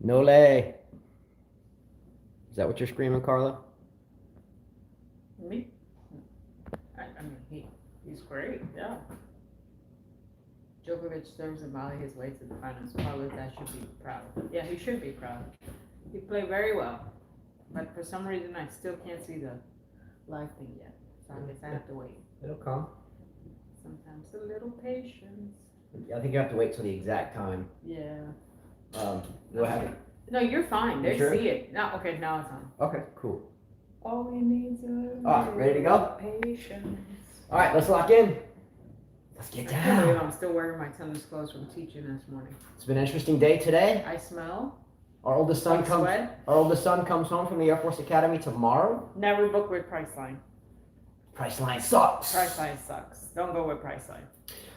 Nole. Is that what you're screaming, Carla? Me? I mean, he's great, yeah. Djokovic serves and volley his way to the finals. Probably that should be proud. Yeah, he should be proud. He played very well. But for some reason, I still can't see the live thing yet. So I guess I have to wait. It'll come. Sometimes a little patience. I think you have to wait till the exact time. Yeah. What happened? No, you're fine. They sure? see it. No, okay, now it's on. Okay, cool. All we need is ready to go? patience. All right, let's lock in. Let's get I can't believe down. I'm still wearing my tennis clothes from teaching this morning. It's been an interesting day today. I smell Our oldest son like comes. sweat. Our oldest son comes home from the Air Force Academy tomorrow. Never book with Priceline. Priceline sucks. Priceline sucks. Don't go with Priceline.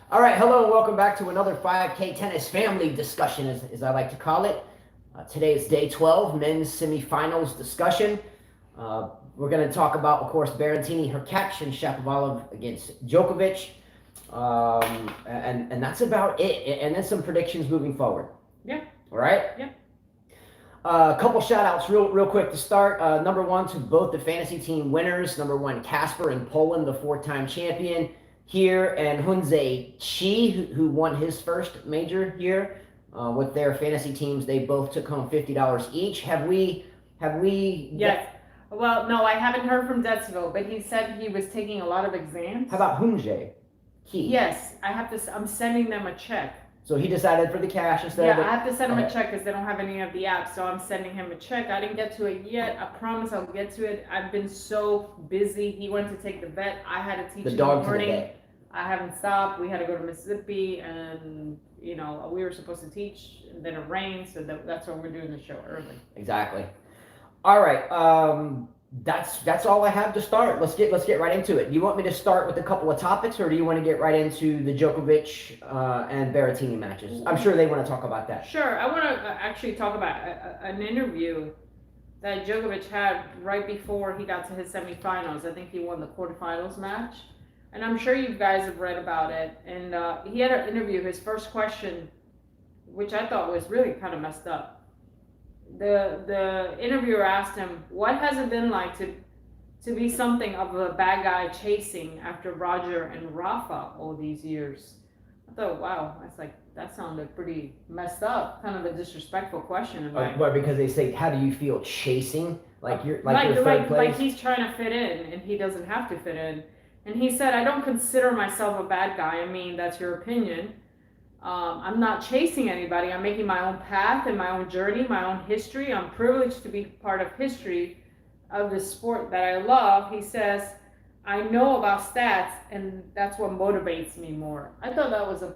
All right, hello and welcome back to another 5K tennis family discussion, as I like to call it. Today is day 12, men's semifinals discussion. We're going to talk about, of course, Berrettini, Hurkacz, and Shapovalov against Djokovic. And that's about it. And then some predictions moving forward. Yeah. All right? Yeah. A couple shout outs real quick to start. Number one to both the fantasy team winners. Number one, Casper in Poland, the 4-time champion here, and Hunze Chi, who won his first major here with their fantasy teams. They both took home $50 each. Have we? Yes. Well, no, I haven't heard from Detsville, but he said he was taking a lot of exams. How about Hunze Chi? Yes, I have to. I'm sending them a check. So he decided for the cash instead of I have to send him a Okay. check because they don't have any of the apps. So I'm sending him a check. I didn't get to it yet. I promise I'll get to it. I've been so busy. He went to take the vet. I had to teach the in dog the to the morning. day. I haven't stopped. We had to go to Mississippi, and we were supposed to teach, and then it rained, so that's why we're doing the show early. Exactly. All right. That's all I have to start. Let's get right into it. Do you want me to start with a couple of topics, or do you want to get right into the Djokovic and Berrettini matches? I'm sure they want to talk about that. Sure. I want to actually talk about an interview that Djokovic had right before he got to his semifinals. I think he won the quarterfinals match. And I'm sure you guys have read about it. And he had an interview. His first question, which I thought was really kind of messed up. The interviewer asked him, "What has it been like to be something of a bad guy chasing after Roger and Rafa all these years?" I thought, wow, that sounded pretty messed up. Kind of a disrespectful question. Well, because they say, "How do you feel chasing?" You're third place. Like he's trying to fit in, and he doesn't have to fit in. And he said, "I don't consider myself a bad guy. I mean, that's your opinion. I'm not chasing anybody. I'm making my own path and my own journey, my own history. I'm privileged to be part of history of the sport that I love." He says, "I know about stats, and that's what motivates me more." I thought that was an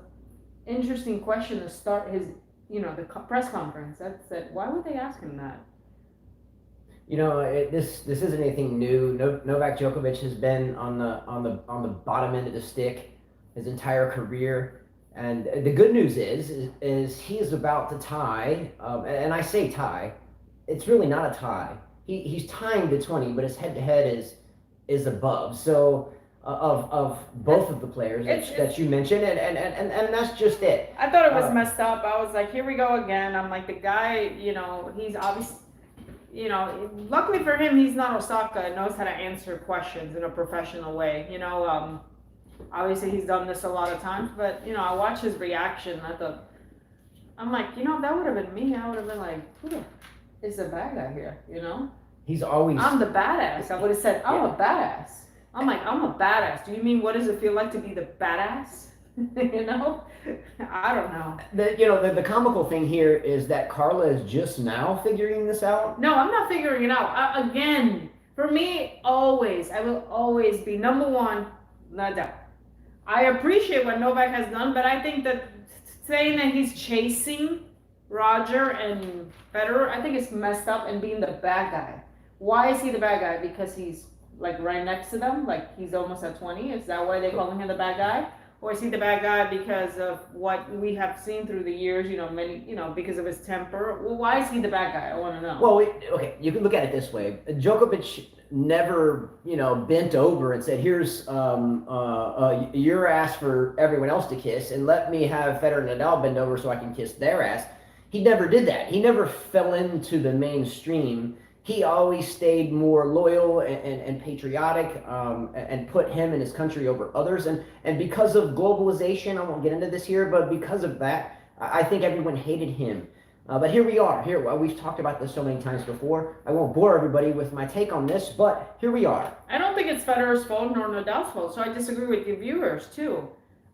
interesting question to start his, the press conference. I said, why would they ask him that? This isn't anything new. Novak Djokovic has been on the bottom end of the stick his entire career. And the good news is he is about to tie, and I say tie, it's really not a tie. He's tying the 20, but his head-to-head is above. So of both of the players that you mentioned, and that's just it. I thought it was messed up. I was like, here we go again. I'm like, the guy, he's obviously, luckily for him, he's not Osaka and knows how to answer questions in a professional way. Obviously, he's done this a lot of times, but, I watched his reaction. I'm like, that would have been me. I would have been like, who is the bad guy here, He's always... I'm the badass. I would have said, I'm a badass. I'm like, I'm a badass. Do you mean what does it feel like to be the badass? I don't know. The comical thing here is that Carla is just now figuring this out. No, I'm not figuring it out. Again, for me, I will always be number one, Nadal. I appreciate what Novak has done, but I think that saying that he's chasing Roger and Federer, I think it's messed up, and being the bad guy. Why is he the bad guy? Because he's right next to them, he's almost at 20. Is that why they're calling him the bad guy? Or is he the bad guy because of what we have seen through the years, because of his temper? Well, why is he the bad guy? I want to know. Well, okay, you can look at it this way. Djokovic never, bent over and said, "Here's your ass for everyone else to kiss, and let me have Federer and Nadal bend over so I can kiss their ass." he never did that. He never fell into the mainstream. He always stayed more loyal and patriotic, and put him and his country over others. And because of globalization, I won't get into this here, but because of that, I think everyone hated him. But here we are. We've talked about this so many times before. I won't bore everybody with my take on this, but here we are. I don't think it's Federer's fault nor Nadal's fault, so I disagree with your viewers too.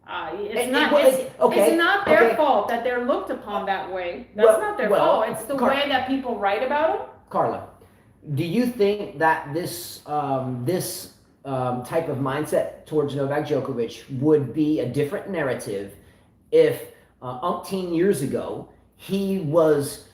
It's not their fault that they're looked upon that way. That's not their fault. It's the way that people write about them. Carla, do you think that this type of mindset towards Novak Djokovic would be a different narrative if umpteen years ago he was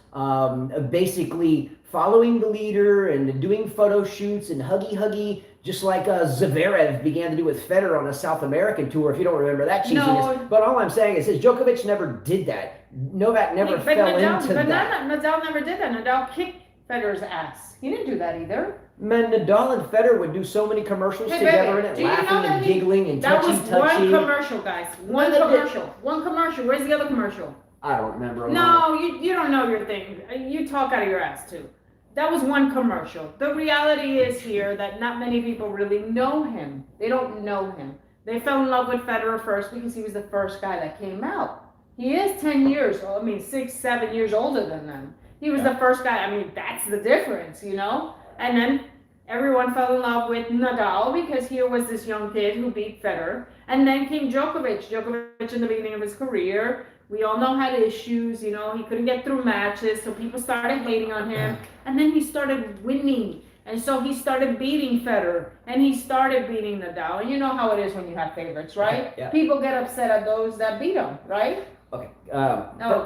basically following the leader and doing photo shoots and huggy, just like Zverev began to do with Federer on a South American tour, if you don't remember that cheesiness. No. But all I'm saying is Djokovic never did that. Novak never fell into that. Nadal never did that. Nadal kicked Federer's ass. He didn't do that either. Man, Nadal and Federer would do so many commercials together in it, laughing and giggling and touchy-touchy. That was one commercial, guys. One commercial. Where's the other commercial? I don't remember. No, you don't know your thing. You talk out of your ass too. That was one commercial. The reality is here that not many people really know him. They don't know him. They fell in love with Federer first because he was the first guy that came out. He is 6, 7 years older than them. He was the first guy. I mean, that's the difference, you know? And then everyone fell in love with Nadal because here was this young kid who beat Federer. And then came Djokovic. Djokovic in the beginning of his career, we all know had issues, you know, he couldn't get through matches, so people started hating on him. And then he started winning. And so he started beating Federer, and he started beating Nadal. And you know how it is when you have favorites, right? Yeah. People get upset at those that beat them, right? Okay. God, no.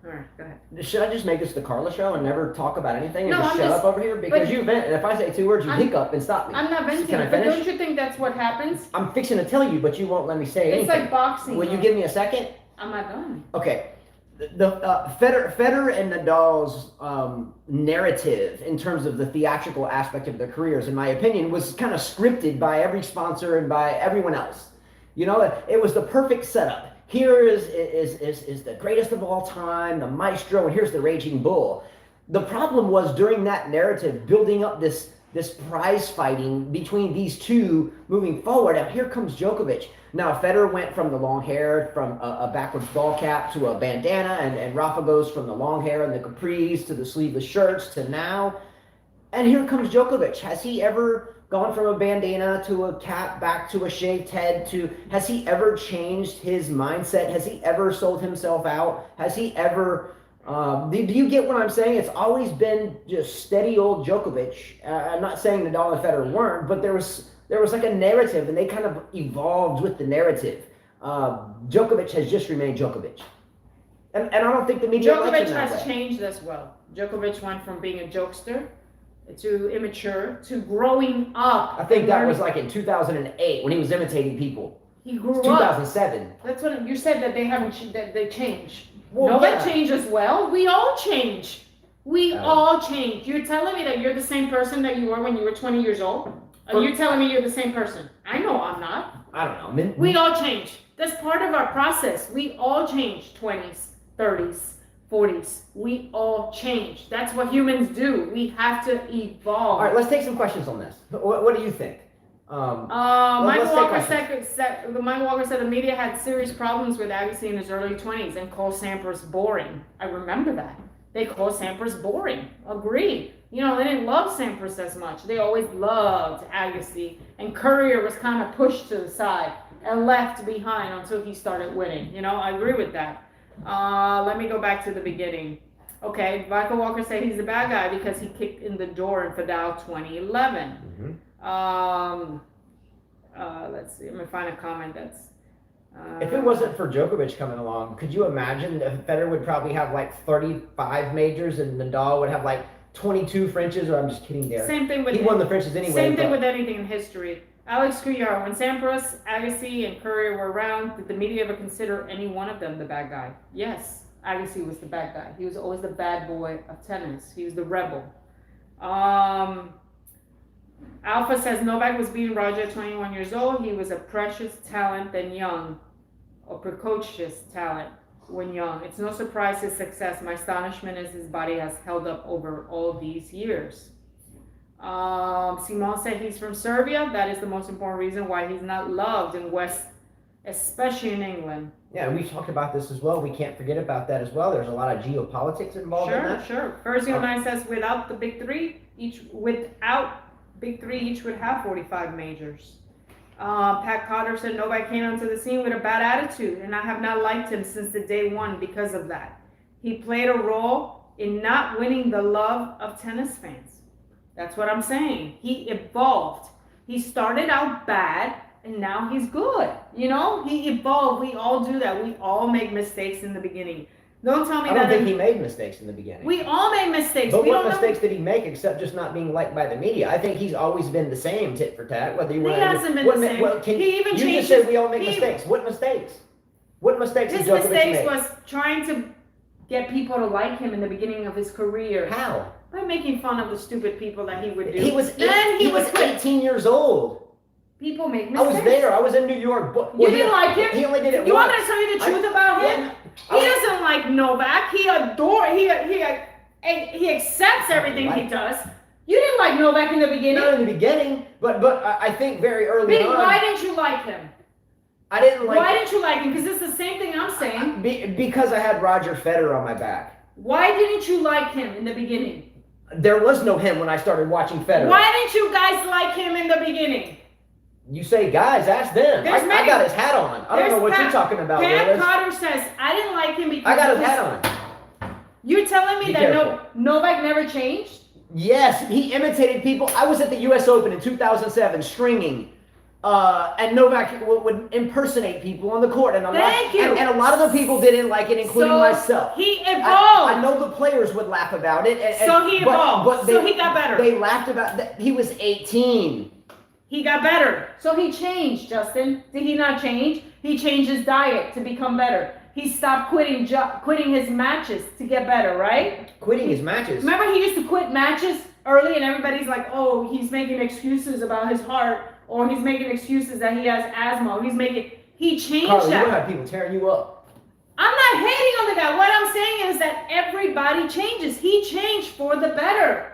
All right, go ahead. Should I just make this the Carla show and never talk about anything and No, shut up over here? Because you vent, and if I say 2 words, you hiccup and stop me. I'm not venting, Can I but finish? don't you think that's what happens? I'm fixing to tell you, but you won't let me say anything. It's like boxing. Will you give me a second? I'm not done. Okay. Federer and Nadal's narrative in terms of the theatrical aspect of their careers, in my opinion, was kind of scripted by every sponsor and by everyone else. You know, it was the perfect setup. Here is the greatest of all time, the maestro, and here's the raging bull. The problem was during that narrative, building up this prize fighting between these two moving forward. And here comes Djokovic. Now, Federer went from the long hair, from a backwards ball cap to a bandana, and Rafa goes from the long hair and the capris to the sleeveless shirts to now. And here comes Djokovic. Has he ever gone from a bandana to a cap back to a shaved head has he ever changed his mindset? Has he ever sold himself out? Has he ever, do you get what I'm saying? It's always been just steady old Djokovic. I'm not saying Nadal and Federer weren't, but there was like a narrative, and they kind of evolved with the narrative. Djokovic has just remained Djokovic. And I don't think the media likes him that way. Djokovic has changed as well. Djokovic went from being a jokester to immature to growing up. I think that was like in 2008 when he was imitating people. He grew up. 2007. That's what you said, that they haven't that they change. Well, Nobody changes well. We all change. We all change. You're telling me that you're the same person that you were when you were 20 years old? And you're telling me you're the same person? I know I'm not. I don't know. We all change. That's part of our process. We all change. 20s, 30s. 40s. We all change. That's what humans do. We have to evolve. All right, let's take some questions on this. What do you think? Mike Walker said the media had serious problems with Agassi in his early 20s and called Sampras boring. I remember that. They called Sampras boring. Agreed. You know, they didn't love Sampras as much. They always loved Agassi. And Courier was kind of pushed to the side and left behind until he started winning. You know, I agree with that. Let me go back to the beginning. Okay, Michael Walker said he's a bad guy because he kicked in the door in Fidel 2011. Mm-hmm. Let's see. Let me find a comment that's. If it wasn't for Djokovic coming along, could you imagine that Federer would probably have like 35 majors and Nadal would have like 22 Frenches? Or I'm just kidding there. Same thing with. He won the Frenches anyway. Same thing with anything in history. Alex Couillard, when Sampras, Agassi, and Courier were around, did the media ever consider any one of them the bad guy? Yes, Agassi was the bad guy. He was always the bad boy of tennis. He was the rebel. Alpha says Novak was beating Roger at 21 years old. He was a precious talent than young, or precocious talent. when young. It's no surprise his success. My astonishment is his body has held up over all these years. Simon said he's from Serbia. That is the most important reason why he's not loved in West, especially in England. Yeah, we talked about this as well. We can't forget about that as well. There's a lot of geopolitics involved in that. Sure. First 09 says without the big three, each would have 45 majors. Pat Cotter said Novak came onto the scene with a bad attitude, and I have not liked him since the day one because of that. He played a role in not winning the love of tennis fans. That's what I'm saying. He evolved. He started out bad, and now he's good. You know, he evolved. We all do that. We all make mistakes in the beginning. Don't tell me that. I don't think he made mistakes in the beginning. We all make mistakes. But what mistakes did he make except just not being liked by the media? I think he's always been the same, tit for tat. Whether you want He hasn't been the same. Well, He even you changed just said we all make mistakes. What mistakes? What mistakes His did Djokovic mistakes make? was trying to get people to like him in the beginning of his career. How? By making fun of the stupid people that he would do. He was 18 years old. People make mistakes. I was there. I was in New York. You didn't like him? He only did it You once. want me to tell you the truth about him? He doesn't like Novak. He accepts everything he does. You didn't like Novak in the beginning. Not in the beginning, but I think very early on. Why didn't you like him? I didn't like. Why didn't you like him? Because it's the same thing I'm saying. Because I had Roger Federer on my back. Why didn't you like him in the beginning? There was no him when I started watching Federer. Why didn't you guys like him in the beginning? You say, guys, ask them. I got his hat on. I don't know what you're talking about. Pat Cotter says, I didn't like him because I got his hat on. You're telling me that Novak never changed? Yes, he imitated people. I was at the U.S. Open in 2007, stringing. And Novak would impersonate people on the court. And a lot of the people didn't like it, including myself. He evolved. I know the players would laugh about it. So he evolved. So he got better. They laughed about that. He was 18. He got better. So he changed, Justin. Did he not change? He changed his diet to become better. He stopped quitting his matches to get better, right? Quitting his matches? Remember he used to quit matches early and everybody's like, oh, he's making excuses about his heart, or he's making excuses that he has asthma, or he changed Carly, that. you have people tearing you up. I'm not hating on the guy. What I'm saying is that everybody changes. He changed for the better.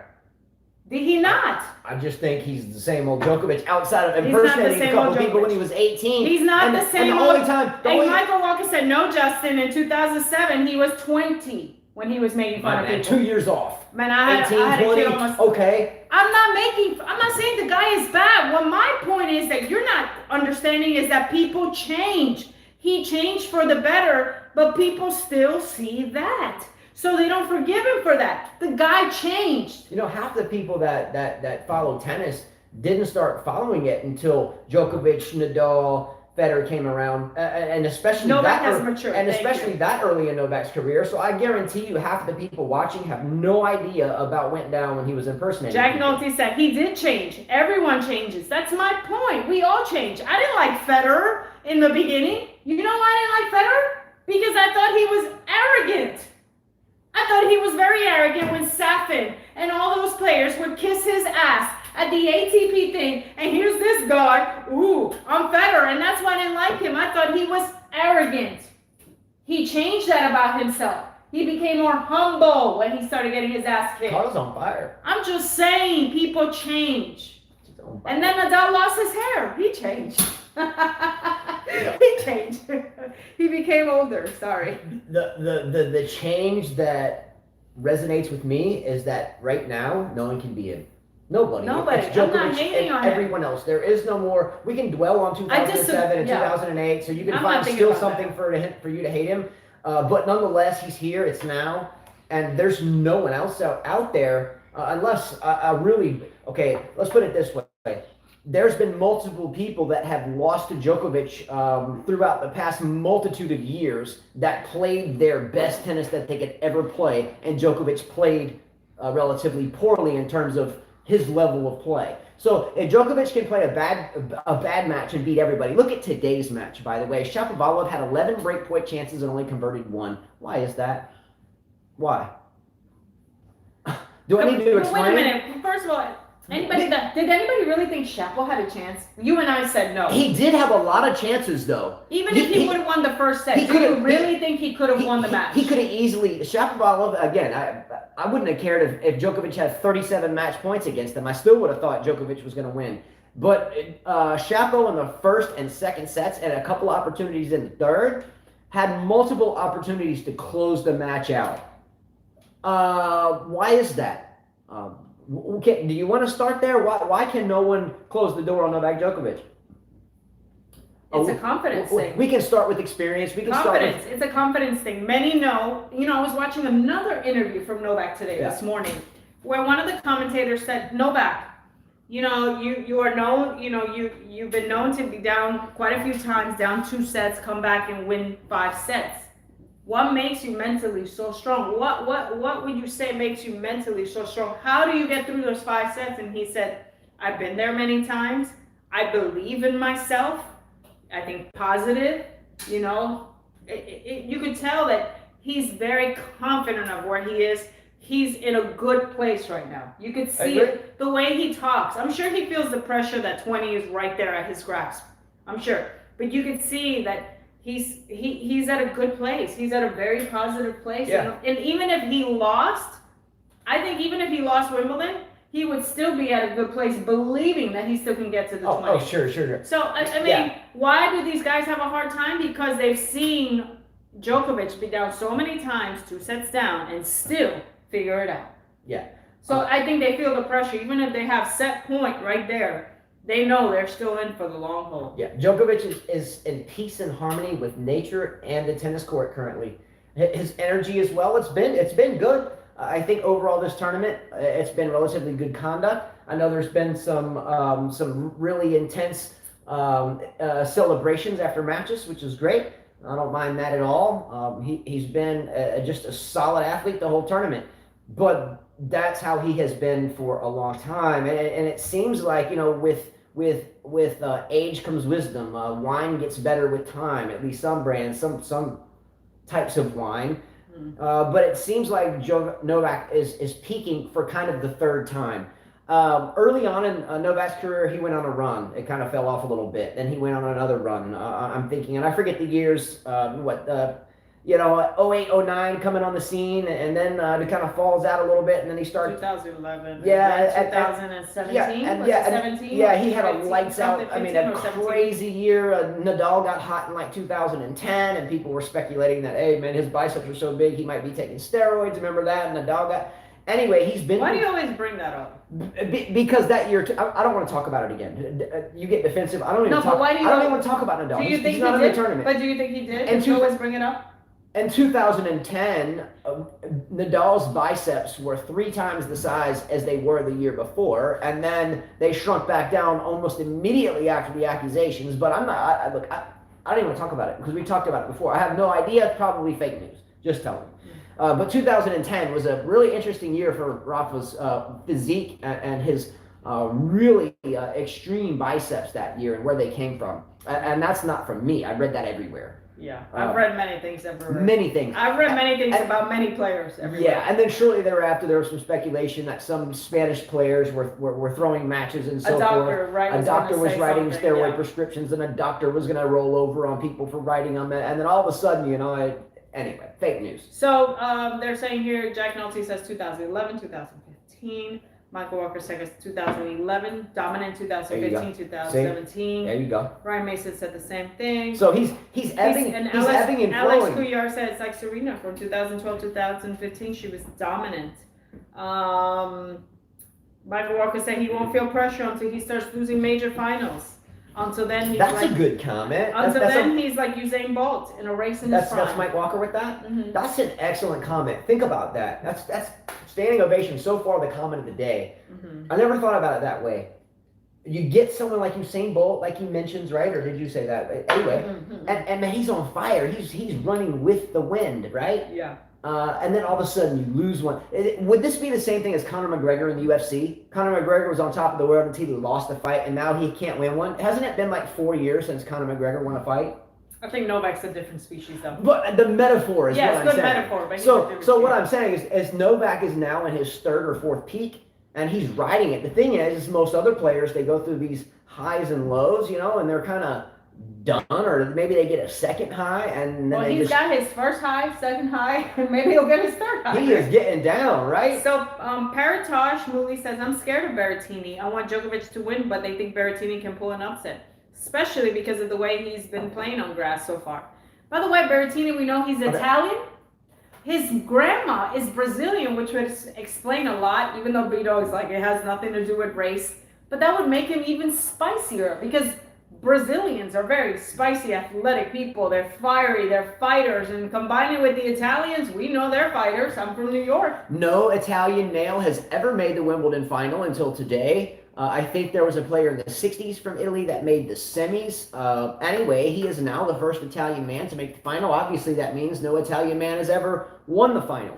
Did he not? I just think he's the same old Djokovic outside of impersonating a couple people when he was 18. He's not the same old. Michael Walker said, no, Justin, in 2007, he was 20 when he was making fun of people. 2 years off. Man, I had a kid almost. Okay. I'm not saying the guy is bad. What my point is that you're not understanding is that people change. He changed for the better, but people still see that. So they don't forgive him for that. The guy changed. You know, half the people that follow tennis didn't start following it until Djokovic, Nadal, Federer came around, and especially Novak has matured. And especially that early in Novak's career. So I guarantee you, half the people watching have no idea about went down when he was impersonating. Jack Nolte said he did change. Everyone changes. That's my point. We all change. I didn't like Federer in the beginning. You know why I didn't like Federer? Because I thought he was arrogant. I thought he was very arrogant when Safin and all those players would kiss his ass at the ATP thing, and here's this guy, ooh, I'm Federer, and that's why I didn't like him. I thought he was arrogant. He changed that about himself. He became more humble when he started getting his ass kicked. Carl's on fire. I'm just saying, people change. And then Nadal lost his hair. He changed. He changed. He became older. Sorry. The change that resonates with me is that right now no one can be a nobody. It's Djokovic. I'm not hating on everyone else. There is no more. We can dwell on 2007 and 2008, so you can find still something for you to hate him. But nonetheless, he's here. It's now, and there's no one else out there unless okay. Let's put it this way. There's been multiple people that have lost to Djokovic throughout the past multitude of years that played their best tennis that they could ever play, and Djokovic played relatively poorly in terms of his level of play. So if Djokovic can play a bad match and beat everybody, look at today's match, by the way. Shapovalov had 11 breakpoint chances and only converted 1. Why is that? Why? Do I need to explain? Wait a minute. First of all, Did anybody really think Shapo had a chance? You and I said no. He did have a lot of chances, though. Even if he would have won the first set, do you really think he could have won the match? He could have easily. Shapovalov, again, I wouldn't have cared if Djokovic had 37 match points against him. I still would have thought Djokovic was going to win. But Shapo in the first and second sets and a couple opportunities in the third had multiple opportunities to close the match out. Why is that? Okay, do you want to start there? Why can no one close the door on Novak Djokovic? It's a confidence thing. We can start with experience. We can confidence. It's a confidence thing. Many know. I was watching another interview from Novak today, this morning, where one of the commentators said, Novak, you are known, you've been known to be down quite a few times, down 2 sets, come back and win 5 sets. What makes you mentally so strong? What would you say makes you mentally so strong? How do you get through those 5 sets? And he said, I've been there many times. I believe in myself. I think positive. You could tell that he's very confident of where he is. He's in a good place right now. You could see it, the way he talks. I'm sure he feels the pressure that 20 is right there at his grasp. I'm sure. But you could see that he's at a good place. He's at a very positive place. Yeah. And even if he lost, I think even if he lost Wimbledon, he would still be at a good place, believing that he still can get to the 20. Oh, sure. So, I mean, why do these guys have a hard time? Because they've seen Djokovic be down so many times, 2 sets down, and still figure it out. Yeah. So I think they feel the pressure. Even if they have set point right there, they know they're still in for the long haul. Yeah, Djokovic is in peace and harmony with nature and the tennis court currently. His energy as well, it's been good. I think overall this tournament, it's been relatively good conduct. I know there's been some really intense celebrations after matches, which is great. I don't mind that at all. He's been just a solid athlete the whole tournament. But that's how he has been for a long time. And it seems like, with age comes wisdom. Wine gets better with time, at least some brands, some types of wine. But it seems like Novak is peaking for kind of the third time. Early on in Novak's career, he went on a run. It kind of fell off a little bit. Then he went on another run. I'm thinking, and I forget the years, 08, 09 coming on the scene, and then it kind of falls out a little bit, and then he started. 2011. Yeah. 2017. Yeah, 17? Yeah, he had a lights out. I mean, a 17. crazy year. Nadal got hot in like 2010, and people were speculating that, hey, man, his biceps are so big, he might be taking steroids. Remember that? And Nadal got. Anyway, he's been. Why do you always bring that up? Because that year, I don't want to talk about it again. You get defensive. I don't even but why do you? I don't even want to talk about Nadal. Do you think he's not he in did? the tournament. But do you think he did? And you always bring it up. In 2010, Nadal's biceps were 3 times the size as they were the year before, and then they shrunk back down almost immediately after the accusations. But I'm not. I don't even want to talk about it because we talked about it before. I have no idea. It's probably fake news. Just tell me. But 2010 was a really interesting year for Rafa's physique and his really extreme biceps that year and where they came from. And that's not from me. I read that everywhere. Yeah, I've read many things everywhere. Many things. I've read many things about many players everywhere. Yeah, and then shortly thereafter, there was some speculation that some Spanish players were throwing matches and so forth. A doctor was writing steroid prescriptions, and a doctor was going to roll over on people for writing them. And then all of a sudden, anyway, fake news. So they're saying here, Jack Nolte says 2011, 2015. Michael Walker says 2011, dominant 2015, 2017. There you go. Ryan Mason said the same thing. So he's ebbing and flowing. Alex Couillard said it's like Serena from 2012, 2015. She was dominant. Michael Walker said he won't feel pressure until he starts losing major finals. Until then, he's that's a good comment. He's like Usain Bolt in a race in his prime. That's Mike Walker with that? Mm-hmm. That's an excellent comment. Think about that. That's standing ovation. So far, the comment of the day. Mm-hmm. I never thought about it that way. You get someone like Usain Bolt, like he mentions, right? Or did you say that? Anyway, and he's on fire. He's running with the wind, right? Yeah. And then all of a sudden you lose one. Would this be the same thing as Conor McGregor in the UFC? Conor McGregor was on top of the world until he lost a fight, and now he can't win one. Hasn't it been like 4 years since Conor McGregor won a fight? I think Novak's a different species, though. But the metaphor is what I'm saying. Good metaphor. But so what I'm saying is Novak is now in his 3rd or 4th peak. and he's riding it. The thing is most other players, they go through these highs and lows, and they're kind of done, or maybe they get a second high, and then he's got his first high, second high, and maybe he'll get his third high. He is getting down, right? So Paratosh Muli says, I'm scared of Berrettini. I want Djokovic to win, but they think Berrettini can pull an upset, especially because of the way he's been playing on grass so far. By the way, Berrettini, we know he's Italian. His grandma is Brazilian, which would explain a lot, even though Bito is like, it has nothing to do with race. But that would make him even spicier, because Brazilians are very spicy, athletic people. They're fiery, they're fighters. And combining with the Italians, we know they're fighters. I'm from New York. No Italian male has ever made the Wimbledon final until today. I think there was a player in the 60s from Italy that made the semis. Anyway, he is now the first Italian man to make the final. Obviously, that means no Italian man has ever won the final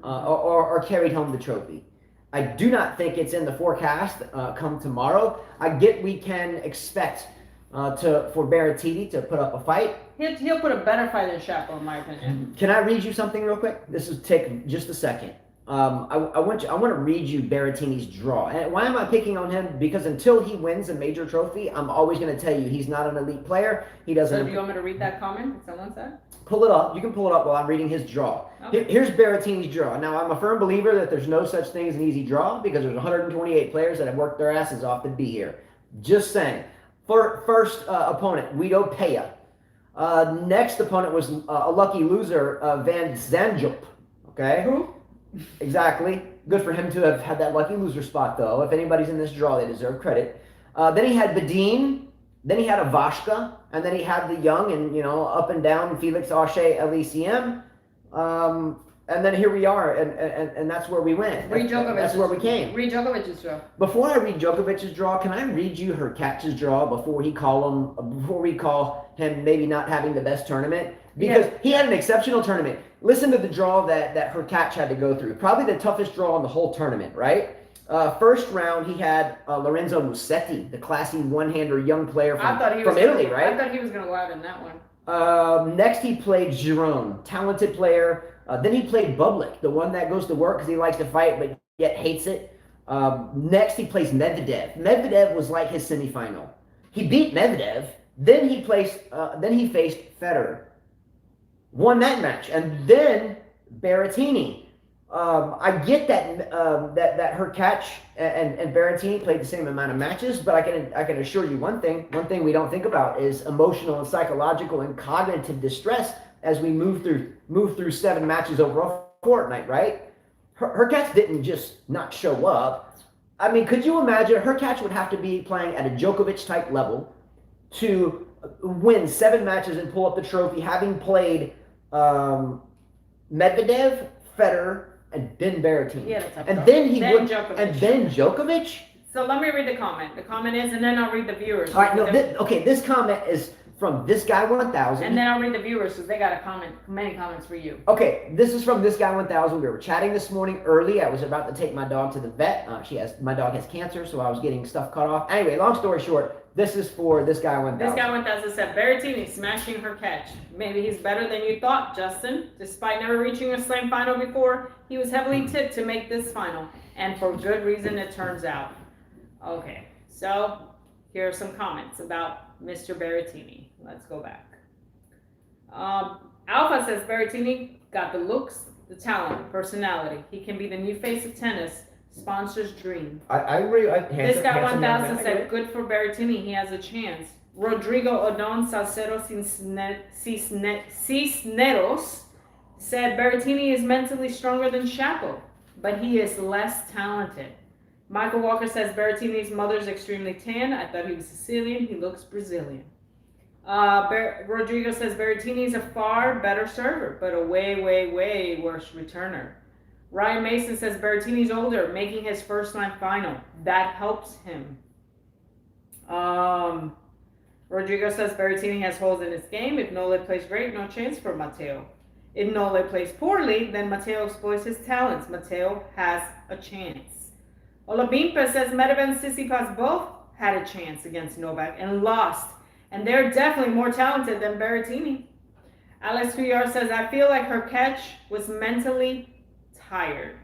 or carried home the trophy. I do not think it's in the forecast come tomorrow. I get we can expect for Berrettini to put up a fight. He'll put a better fight than Shapo, in my opinion. Can I read you something real quick? This will take just a second. I want to read you Berrettini's draw. And why am I picking on him? Because until he wins a major trophy, I'm always going to tell you he's not an elite player. He doesn't. So do you want me to read that comment that someone said? Pull it up. You can pull it up while I'm reading his draw. Okay. Here's Berrettini's draw. Now, I'm a firm believer that there's no such thing as an easy draw because there's 128 players that have worked their asses off to be here. Just saying. First opponent, Guido Pella. Next opponent was a lucky loser, Van Zanjup. Okay? Who? Exactly. Good for him to have had that lucky loser spot, though. If anybody's in this draw, they deserve credit. Then he had Bedin. Then he had a Vashka. And then he had the young and, up and down Felix Auger-Aliassime. And then here we are, and that's where we went. That's where we came. Read Djokovic's draw. Before I read Djokovic's draw, can I read you Hurkacz's draw before we call him maybe not having the best tournament? Because he had an exceptional tournament. Listen to the draw that Hurkacz had to go through. Probably the toughest draw in the whole tournament, right? First round, he had Lorenzo Musetti, the classy one-hander young player from Italy, right? I thought he was going to go out in that one. Next, he played Giron, talented player. Then he played Bublik, the one that goes to work because he likes to fight but yet hates it. Next, he plays Medvedev. Medvedev was like his semifinal. He beat Medvedev. Then he faced Federer. Won that match. And then Berrettini. I get that Hurkacz and Berrettini played the same amount of matches, but I can assure you one thing. One thing we don't think about is emotional and psychological and cognitive distress as we move through 7 matches over a fortnight, right? Hurkacz didn't just not show up. I mean, could you imagine Hurkacz would have to be playing at a Djokovic type level to win 7 matches and pull up the trophy, having played Medvedev, Federer, and then Berrettini. Yeah, that's and then Djokovic. And then Djokovic. So let me read the comment. The comment is, and then I'll read the viewers. All right, this comment is from This Guy 1000. And then I'll read the viewers because they got many comments for you. Okay, this is from This Guy 1000. We were chatting this morning early. I was about to take my dog to the vet. My dog has cancer, so I was getting stuff cut off. Anyway, long story short, this is for This Guy 1000. This Guy 1000 said, Berrettini smashing Hurkacz. Maybe he's better than you thought, Justin. Despite never reaching a slam final before, he was heavily tipped to make this final. And for good reason, it turns out. Okay, so here are some comments about Mr. Berrettini. Let's go back. Alpha says Berrettini got the looks, the talent, personality. He can be the new face of tennis. Sponsor's dream. I agree. This Guy 1000 said, good for Berrettini. He has a chance. Rodrigo Odon Salcero Cisneros said Berrettini is mentally stronger than Shapo, but he is less talented. Michael Walker says Berrettini's mother's extremely tan. I thought he was Sicilian. He looks Brazilian. Rodrigo says Berrettini's a far better server, but a way, way, way worse returner. Ryan Mason says Berrettini's older, making his first slam final. That helps him. Rodrigo says Berrettini has holes in his game. If Nole plays great, no chance for Matteo. If Nole plays poorly, then Matteo exploits his talents. Matteo has a chance. Olabimpa says Medvedev and Tsitsipas both had a chance against Novak and lost. And they're definitely more talented than Berrettini. Alex Couillard says, I feel like Hurkacz was mentally tired.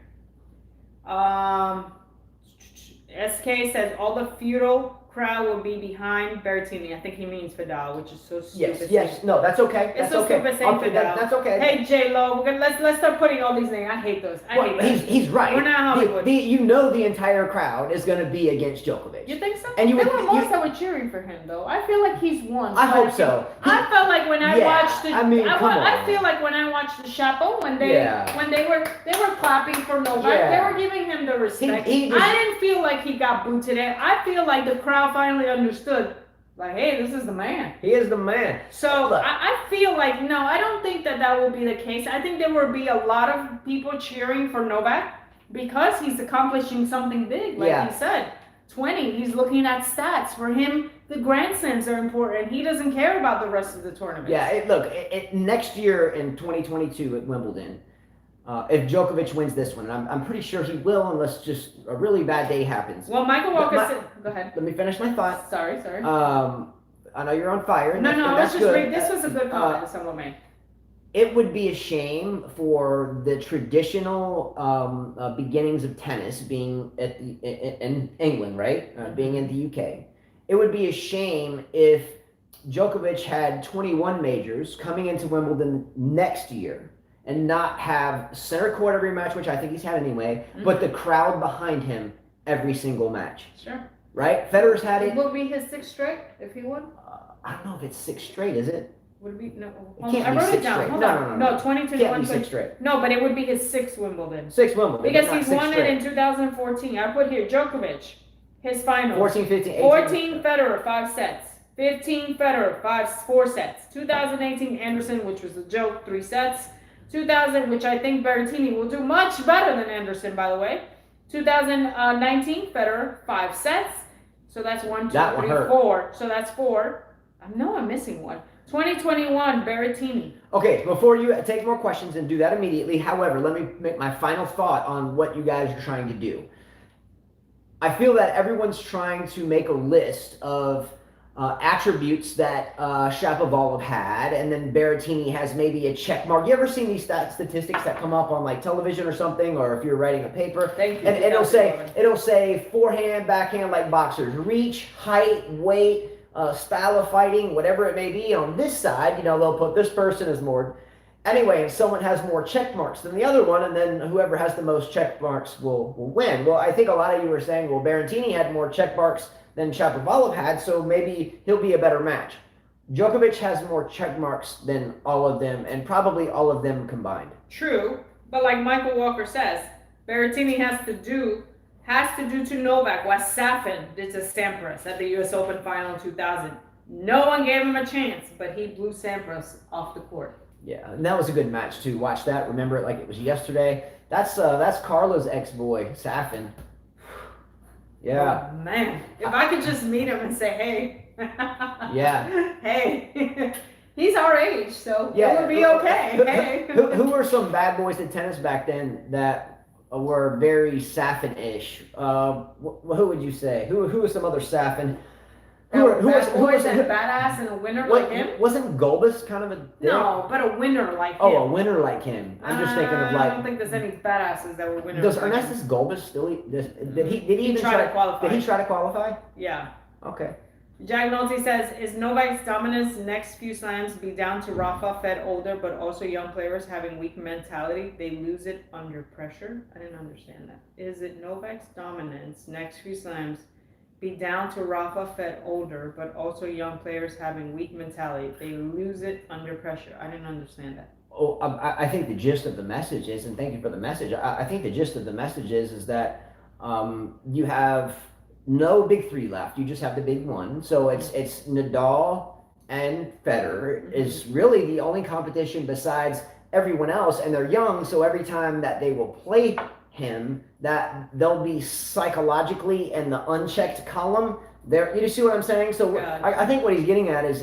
SK says all the feudal crowd will be behind Berrettini. I think he means Federer, which is so stupid. Yes. No, that's okay. It's That's so okay. stupid saying Federer. That's okay. Hey J Lo, let's start putting all these names. I hate those. He's right. We're not Hollywood. The entire crowd is going to be against Djokovic. You think so? And there were most that were cheering for him, though. I feel like he's won. I hope so. I felt like when I watched the. I feel like when I watched the Chapo when they were clapping for Novak, they were giving him the respect. I didn't feel like he got booed today. I feel like the crowd finally understood. Like, hey, this is the man. He is the man. So I feel like, no, I don't think that will be the case. I think there will be a lot of people cheering for Novak because he's accomplishing something big, like he said. 20, he's looking at stats. For him, the Grand Slams are important. He doesn't care about the rest of the tournament. Yeah, next year in 2022 at Wimbledon, if Djokovic wins this one, and I'm pretty sure he will unless just a really bad day happens. Well, Michael Walker said, go ahead. Let me finish my thought. Sorry. I know you're on fire. This was a good comment someone made. It would be a shame for the traditional beginnings of tennis being in England, right? Being in the UK. It would be a shame if Djokovic had 21 majors coming into Wimbledon next year and not have center court every match, which I think he's had anyway, but the crowd behind him every single match. Sure. Right? Federer's had it. Will be his 6th straight if he won? I don't know if it's 6 straight, is it? Would it be? No. It can't I be wrote 6 it down. straight. Hold No, on. no. No, 2021. Can't be 6 straight. No, but it would be his 6th Wimbledon. 6 Wimbledon. Because he's won it in 2014. I put here Djokovic, his finals. 14, 15, 18. 14 Federer, 5 sets. 15 Federer, 4 sets. 2018 Anderson, which was a joke, 3 sets. 2000, which I think Berrettini will do much better than Anderson, by the way. 2019 Federer, 5 sets. So that's 1, 2, 3, 4. So that's 4. I know I'm missing one. 2021 Berrettini. Okay, before you take more questions and do that immediately, however, let me make my final thought on what you guys are trying to do. I feel that everyone's trying to make a list of attributes that Shapovalov had, and then Berrettini has maybe a check mark. You ever seen these statistics that come up on like television or something, or if you're writing a paper? Thank you. And it'll say forehand, backhand like boxers, reach, height, weight, style of fighting, whatever it may be. On this side, they'll put this person as more. Anyway, if someone has more check marks than the other one, and then whoever has the most check marks will win. Well, I think a lot of you were saying, well, Berrettini had more check marks than Shapovalov had, so maybe he'll be a better match. Djokovic has more check marks than all of them, and probably all of them combined. True, but like Michael Walker says, Berrettini has to do to Novak what Safin did to Sampras at the U.S. Open Final in 2000. No one gave him a chance, but he blew Sampras off the court. Yeah, and that was a good match too. Watch that. Remember it like it was yesterday. That's Carla's ex-boy, Safin. Yeah. Oh, man, if I could just meet him and say, hey. Yeah. Hey. He's our age, so it would be okay. Hey. Who were some bad boys in tennis back then that were very Safin-ish? Who would you say? Who was some other Safin? Who was a badass and a winner like him? Wasn't Gulbis kind of a dick? No, but a winner like him. Oh, a winner like him. I'm just thinking of like. I don't think there's any badasses that were winners. Does Ernestus Gulbis still? Did he even try to qualify? Did he try to qualify? Yeah. Okay. Jack Nolte says, is Novak's dominance next few slams be down to Rafa, fed older, but also young players having weak mentality? They lose it under pressure? I didn't understand that. Is it Novak's dominance next few slams be down to Rafa, fed older, but also young players having weak mentality? They lose it under pressure. I didn't understand that. Oh, I think the gist of the message is, and thank you for the message, I think the gist of the message is that you have no big three left. You just have the big one. So it's Nadal and Federer is really the only competition besides everyone else, and they're young, so every time that they will play him, that they'll be psychologically in the unchecked column. You see what I'm saying? So I think what he's getting at is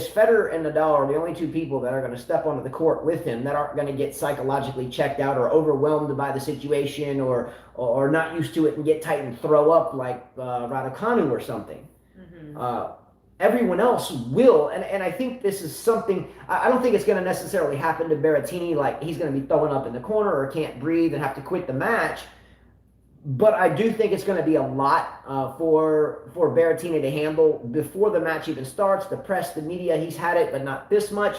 Federer and Nadal are the only two people that are going to step onto the court with him that aren't going to get psychologically checked out or overwhelmed by the situation or not used to it and get tight and throw up like Raducanu or something. Mm-hmm. Everyone else will, and I think this is something, I don't think it's going to necessarily happen to Berrettini, like he's going to be throwing up in the corner or can't breathe and have to quit the match. But I do think it's going to be a lot for Berrettini to handle before the match even starts. The press, the media, he's had it, but not this much.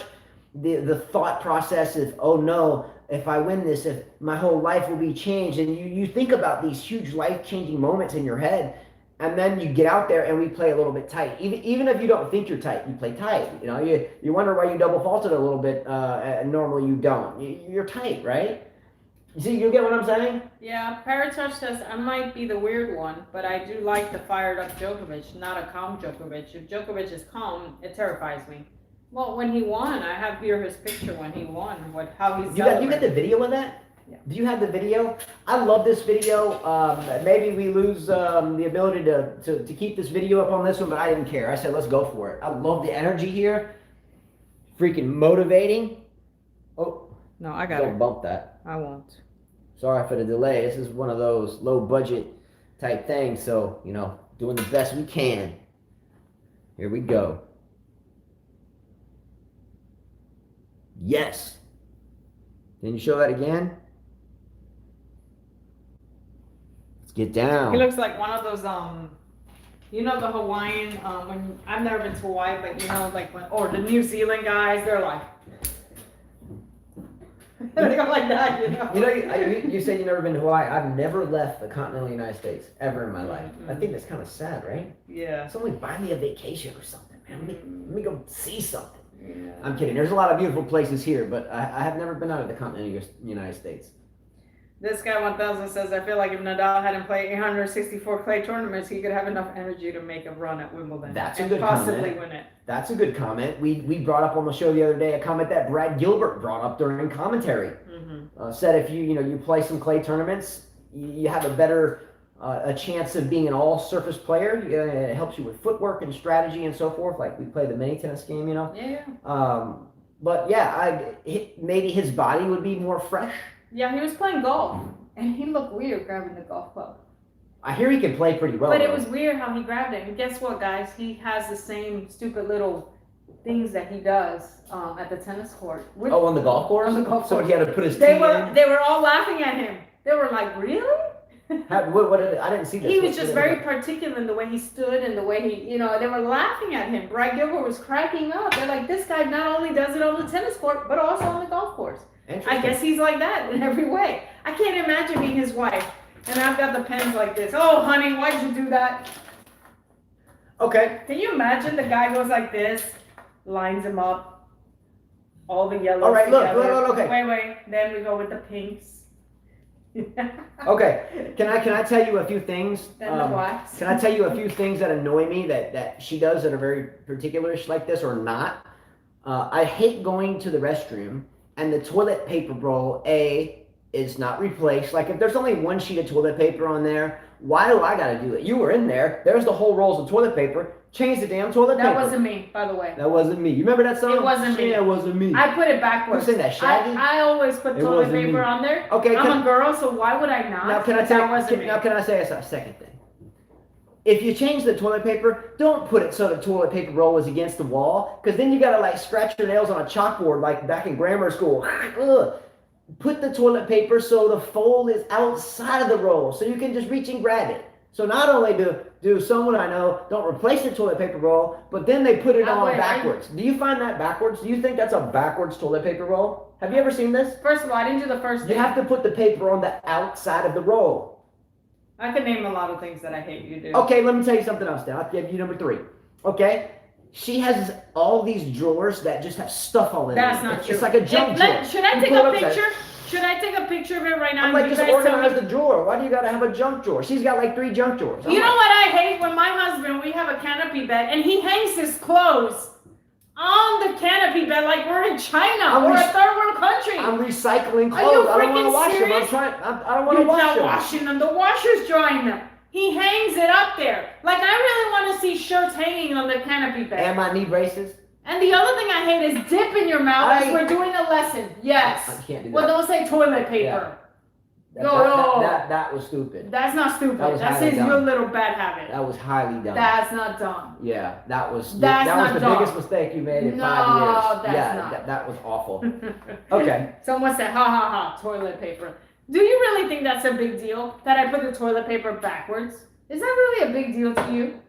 The thought process is, oh no, if I win this, if my whole life will be changed. And you think about these huge life-changing moments in your head, and then you get out there and we play a little bit tight. Even if you don't think you're tight, you play tight. You know, you wonder why you double faulted a little bit, and normally you don't. You're tight, right? See, you get what I'm saying? Yeah, Paratouch says I might be the weird one, but I do like the fired up Djokovic, not a calm Djokovic. If Djokovic is calm, it terrifies me. Well, when he won, I have here his picture when he won, how he's you got the video of that? Yeah. Do you have the video? I love this video. Maybe we lose the ability to keep this video up on this one, but I didn't care. I said, let's go for it. I love the energy here. Freaking motivating. Oh, no, I got don't it. bump that. I won't. Sorry for the delay. This is one of those low budget type things. So, you know, doing the best we can. Here we go. Yes. Can you show that again? Let's get down. He looks like one of those, you know, the Hawaiian, when I've never been to Hawaii, but you know, like or the New Zealand guys, they're like, they go like that, you know. You know, you said you've never been to Hawaii. I've never left the continental United States ever in my life. I think that's kind of sad, right? Yeah. Someone buy me a vacation or something, man. Let me go see something. Yeah. I'm kidding. There's a lot of beautiful places here, but I have never been out of the continental United States. This guy 1000 says, I feel like if Nadal hadn't played 864 clay tournaments, he could have enough energy to make a run at Wimbledon. That's a and good possibly comment. win it. That's a good comment. We brought up on the show the other day a comment that Brad Gilbert brought up during commentary. Said if you play some clay tournaments, you have a better a chance of being an all-surface player. It helps you with footwork and strategy and so forth. Like we play the mini tennis game, you know. Yeah. But yeah, maybe his body would be more fresh. Yeah, he was playing golf, and he looked weird grabbing the golf club. I hear he can play pretty well. But though. it was weird how he grabbed it. And guess what, guys? He has the same stupid little things that he does at the tennis court. On the golf course? On the golf So course. he had to put his They tee were in? they were all laughing at him. They were like, really? I didn't see this. He was just very particular in the way he stood and the way he, they were laughing at him. Brad Gilbert was cracking up. They're like, this guy not only does it on the tennis court, but also on the golf course. I guess he's like that in every way. I can't imagine being his wife. And I've got the pens like this. Oh, honey, why'd you do that? Okay. Can you imagine the guy goes like this, lines them up, all the yellows All right, together. look, okay. Wait. Then we go with the pinks. Okay. Can I tell you a few things? Then the blacks. Can I tell you a few things that annoy me that she does that are very particularish like this or not? I hate going to the restroom and the toilet paper roll, is not replaced. Like if there's only one sheet of toilet paper on there, why do I gotta do it? You were in there. There's the whole rolls of toilet paper. Change the damn toilet paper. That wasn't me, by the way. That wasn't me. You remember that song? It wasn't me. Yeah, it wasn't me. I put it backwards. Who sang that, Shaggy? I always put It toilet wasn't me. paper on there. Okay, I'm a girl, so why would I not? Now can I say a second thing? If you change the toilet paper, don't put it so the toilet paper roll is against the wall, because then you gotta like scratch your nails on a chalkboard like back in grammar school. Ugh. Put the toilet paper so the fold is outside of the roll, so you can just reach and grab it. So not only do someone I know don't replace the toilet paper roll, but then they put it on backwards. Do you find that backwards? Do you think that's a backwards toilet paper roll? Have you ever seen this? First of all, I didn't do the first thing. You have to put the paper on the outside of the roll. I could name a lot of things that I hate you do. Okay, let me tell you something else now. I'll give you number 3. Okay? She has all these drawers that just have stuff all in them. That's not true. It's like a junk drawer. Should I take a picture? Should I take a picture of it right now? I'm like, just organize the drawer. Why do you gotta have a junk drawer? She's got like 3 junk drawers. You know what I hate? When my husband, we have a canopy bed, and he hangs his clothes on the canopy bed like we're in China or a third world country. I'm recycling clothes. Are you I don't want to freaking wash serious? them. I don't want to wash them. You're not washing them. The washer's drying them. He hangs it up there. Like, I really want to see shirts hanging on the canopy bed. And my knee braces. And the other thing I hate is dip in your mouth as we're doing a lesson. Yes. I can't do that. Well, don't say toilet paper. Yeah. That was stupid. That's not stupid. That's your little bad habit. That was highly dumb. That's not dumb. Yeah, that was the dumb. biggest mistake you made in 5 years. No, that's yeah, not. That was awful. Okay. Someone said, ha ha ha, toilet paper. Do you really think that's a big deal that I put the toilet paper backwards? Is that really a big deal to you?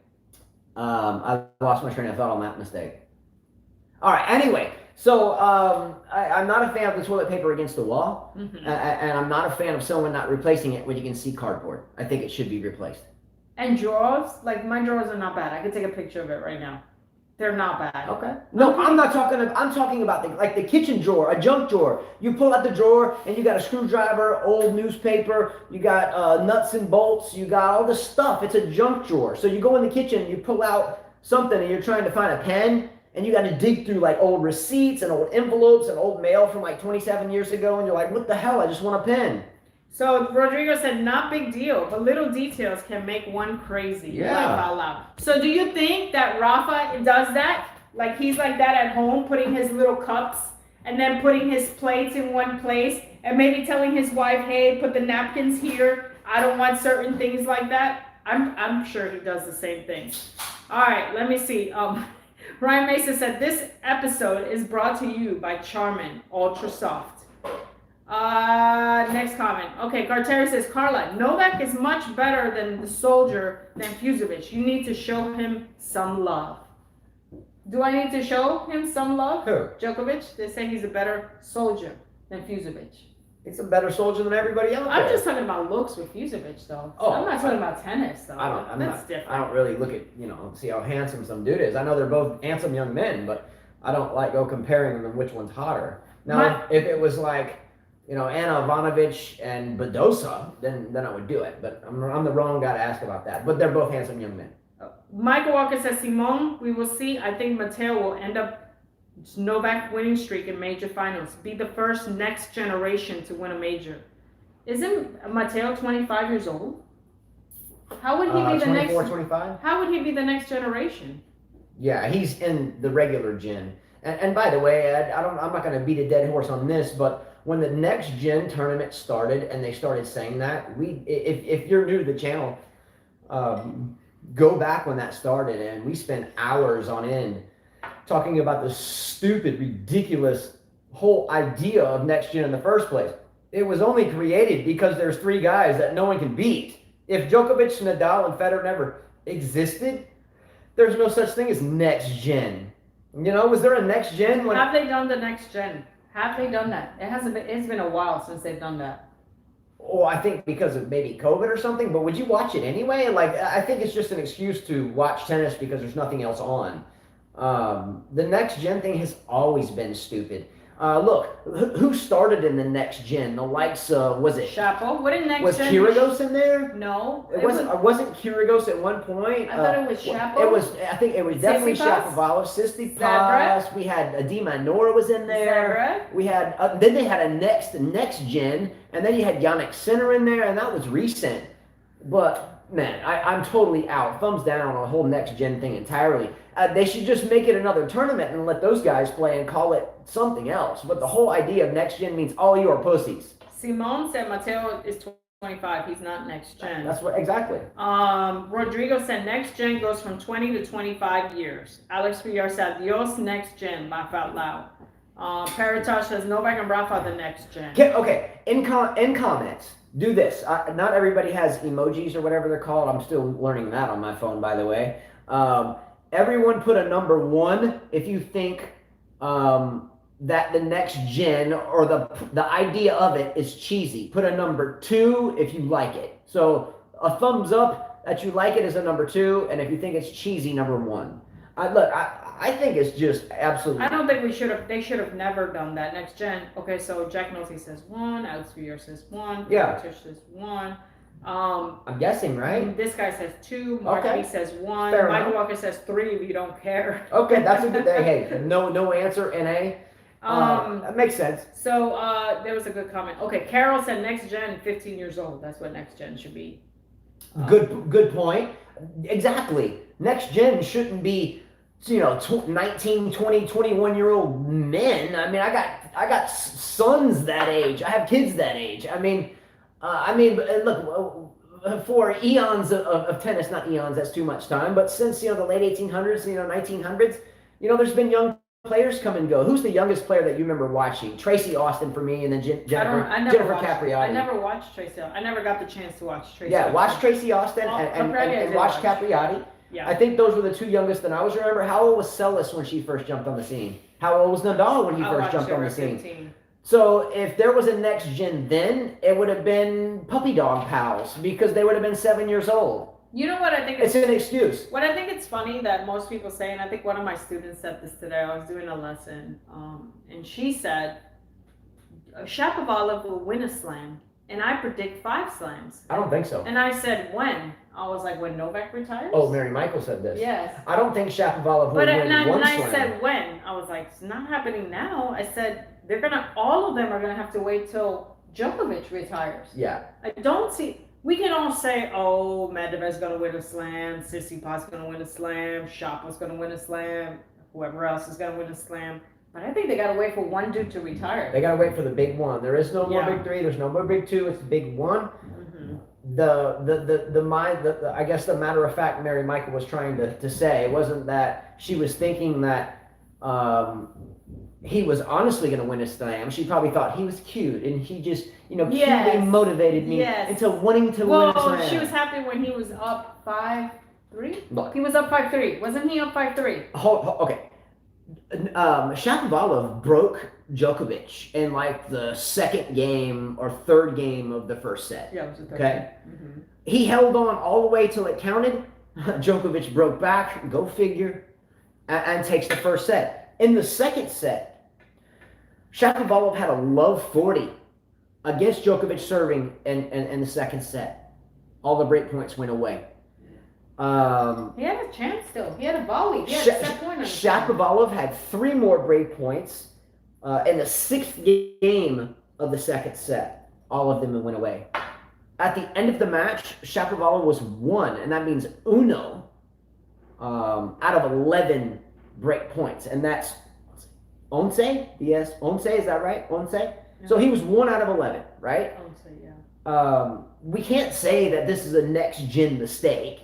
I lost my train of thought on that mistake. All right. Anyway, so I'm not a fan of the toilet paper against the wall, and I'm not a fan of someone not replacing it when you can see cardboard. I think it should be replaced. And drawers, like my drawers are not bad. I could take a picture of it right now. They're not bad. Okay. No, I'm not talking. I'm talking about the kitchen drawer, a junk drawer. You pull out the drawer and you got a screwdriver, old newspaper. You got nuts and bolts. You got all this stuff. It's a junk drawer. So you go in the kitchen, you pull out something, and you're trying to find a pen, and you got to dig through like old receipts and old envelopes and old mail from like 27 years ago, and you're like, what the hell? I just want a pen. So Rodrigo said, not big deal, but little details can make one crazy. Yeah. Laugh out loud. So do you think that Rafa does that? Like he's like that at home, putting his little cups and then putting his plates in one place and maybe telling his wife, hey, put the napkins here. I don't want certain things like that. I'm sure he does the same thing. All right, let me see. Ryan Mason said, this episode is brought to you by Charmin Ultra Soft. Next comment. Okay, Carteri says, Carla, Novak is much better than the soldier than Fusovic. You need to show him some love. Do I need to show him some love? Who? Djokovic? They say he's a better soldier than Fusovic. He's a better soldier than everybody else. I'm just talking about looks with Fusovic, though. Oh, I'm not talking about tennis, though. That's different. I don't really look at, see how handsome some dude is. I know they're both handsome young men, but I don't like go comparing them and which one's hotter. Now, if it was like, Anna Ivanovic and Badosa, then I would do it. But I'm the wrong guy to ask about that. But they're both handsome young men. Michael Walker says, Simone, we will see. I think Matteo will end up Novak winning streak in major finals. Be the first next generation to win a major. Isn't Matteo 25 years old? How would he be the 24, 25? How would he be the next generation? Yeah, he's in the regular gen. And by the way, I'm not going to beat a dead horse on this, but when the next gen tournament started and they started saying that, if you're new to the channel, go back when that started, and we spent hours on end talking about the stupid, ridiculous whole idea of next gen in the first place. It was only created because there's three guys that no one can beat. If Djokovic, Nadal, and Federer never existed, there's no such thing as next gen. Was there a next gen? Have they done the next gen? Have they done that? It's been a while since they've done that. Oh, I think because of maybe COVID or something, but would you watch it anyway? Like, I think it's just an excuse to watch tennis because there's nothing else on. The next gen thing has always been stupid. Look, who started in the next gen? The likes of, was it Shapo? What did next was gen? Kyrgios in there? No. Wasn't Kyrgios at one point? I thought it was Shapo. I think it was definitely Shapovalov, Tsitsipas. We had Adima Nora was in there. Zverev. We had then they had a next gen, and then you had Yannick Sinner in there, and that was recent. But man, I'm totally out. Thumbs down on the whole next gen thing entirely. They should just make it another tournament and let those guys play and call it something else. But the whole idea of next gen means all you are pussies. Simone said Matteo is 25. He's not next gen. That's what exactly. Rodrigo said next gen goes from 20 to 25 years. Alex Villar said Dios next gen. Laugh out loud. Paratosh says Novak and Rafa the next gen. Okay. In comments, do this. Not everybody has emojis or whatever they're called. I'm still learning that on my phone, by the way. Everyone put a number 1 if you think that the next gen or the idea of it is cheesy. Put a number 2 if you like it. So a thumbs up that you like it is a number 2, and if you think it's cheesy, number 1. I think it's just absolutely. I don't think they should have never done that. Next gen. Okay, so Jack Nosey says 1. Alex Villar says 1. Yeah. Tish says 1. I'm guessing, right? This guy says 2. Mark Okay. says 1. Fair Michael enough. Walker says 3 if you don't care. Okay, that's a good day. Hey, no answer, NA. That makes sense. So there was a good comment. Okay, Carol said next gen 15 years old. That's what next gen should be. Good point. Exactly. Next gen shouldn't be 19, 20, 21-year-old men. I mean, I got sons that age. I have kids that age. I mean, look, for eons of tennis, not eons, that's too much time, but since, the late 1800s, 1900s, there's been young players come and go. Who's the youngest player that you remember watching? Tracy Austin for me, and then Jennifer Capriati. I never watched Tracy. I never got the chance to watch Tracy. Yeah, watch Tracy Austin and watch Capriati. Yeah. I think those were the two youngest that I always remember. How old was Celis when she first jumped on the scene? How old was Nadal when he first jumped on the scene? 15. So if there was a next gen then, it would have been puppy dog pals because they would have been 7 years old. You know what I think? It's an excuse. What I think it's funny that most people say, and I think one of my students said this today. I was doing a lesson, and she said, Shapovalov will win a slam, and I predict 5 slams. I don't think so. And I said, when? I was like, when Novak retires? Oh, Mary Michael said this. Yes. I don't think Shapovalov will win one slam. I said, when? I was like, it's not happening now. I said, all of them are gonna have to wait till Djokovic retires. Yeah. I don't see. We can all say, oh, Medvedev's going to win a slam, Tsitsipas's going to win a slam, Shapo's going to win a slam, whoever else is going to win a slam. But I think they got to wait for one dude to retire. They got to wait for the big one. There is no more big 3. There's no more big 2. It's the big one. Mm-hmm. I guess the matter of fact Mary Michael was trying to say, it wasn't that she was thinking that he was honestly going to win a slam. She probably thought he was cute, and he just, cutely motivated me into wanting to win a slam. Well, she was happy when he was up 5-3. Look, he was up 5-3. Wasn't he up 5-3? Okay. Shapovalov broke Djokovic in like the second game or third game of the first set. Yeah, it was the third game. Mm-hmm. He held on all the way till it counted. Djokovic broke back, go figure, and takes the first set. In the second set, Shapovalov had a low 40 against Djokovic serving in the second set. All the break points went away. He had a chance still. He had a volley. He had a set point on Shapovalov had 3 more break points in the 6th game of the second set. All of them went away. At the end of the match, Shapovalov was 1, and that means uno out of 11 break points, and that's once? Yes, once, is that right? Once? Yeah. So he was 1 out of 11, right? Once, yeah. We can't say that this is a next-gen mistake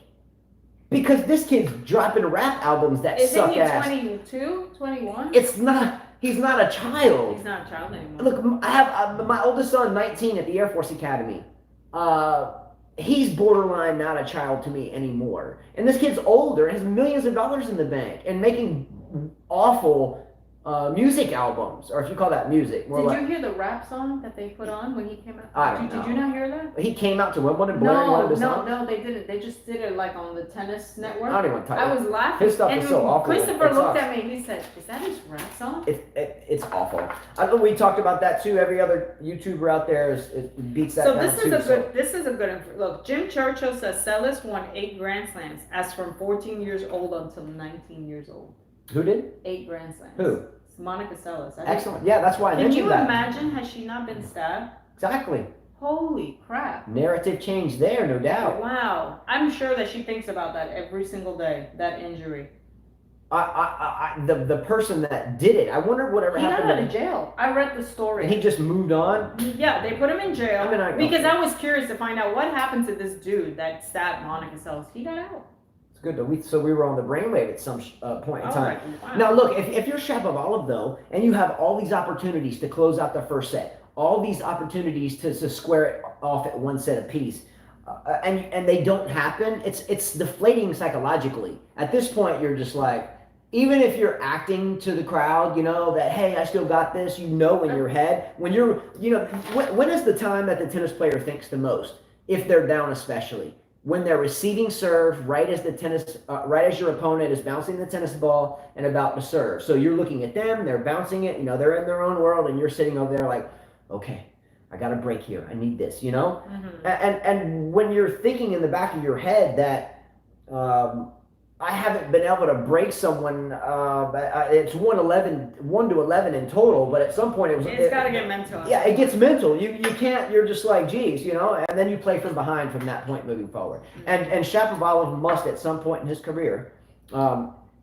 because this kid's dropping rap albums that suck ass. Isn't he 22, 21? It's not. He's not a child. He's not a child anymore. Look, I have my oldest son, 19, at the Air Force Academy. He's borderline not a child to me anymore. And this kid's older, has millions of dollars in the bank, and making awful music albums, or if you call that music. Did you hear the rap song that they put on when he came out? I don't know. Did you not hear that? He came out to Wimbledon blaring one of his songs? No, they didn't. They just did it like on the tennis network. I don't even tell you. I was laughing. His stuff is so awful. Christopher looked at me and he said, is that his rap song? It's awful. I know we talked about that too. Every other YouTuber out there beats that. So this is a good look. Jim Churchill says Celis won 8 Grand Slams as from 14 years old until 19 years old. Who did? 8 Grand Slams. Who? Monica Seles. Excellent. Yeah, that's why I mentioned that. Can you imagine? Has she not been stabbed? Exactly. Holy crap. Narrative change there, no doubt. Wow. I'm sure that she thinks about that every single day, that injury. The person that did it, I wonder whatever happened. He got out of jail. I read the story. And he just moved on? Yeah, they put him in jail. Because I was curious to find out what happened to this dude that stabbed Monica Seles. He got out. Good. So we were on the brainwave at some point in time. Wow. Now look, if you're Shapovalov though, and you have all these opportunities to close out the first set, all these opportunities to square it off at one set apiece, and they don't happen, it's deflating psychologically. At this point, you're just like, even if you're acting to the crowd, that hey, I still got this. In your head, when you're, when is the time that the tennis player thinks the most? If they're down, especially. When they're receiving serve, right as your opponent is bouncing the tennis ball and about to serve. So you're looking at them, they're bouncing it, they're in their own world, and you're sitting over there like, okay, I got a break here. I need this, Mm-hmm. And when you're thinking in the back of your head that I haven't been able to break someone. It's 1 to 11 in total, but at some point it's got to get mental. Yeah, it gets mental. You can't. You're just like, geez, and then you play from behind from that point moving forward. Mm-hmm. And Shapovalov must at some point in his career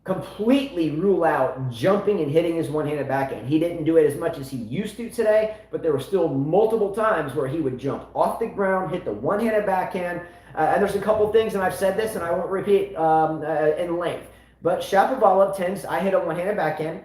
completely rule out jumping and hitting his one-handed backhand. He didn't do it as much as he used to today, but there were still multiple times where he would jump off the ground, hit the one-handed backhand. And there's a couple things, and I've said this, and I won't repeat in length. But Shapovalov I hit a one-handed backhand.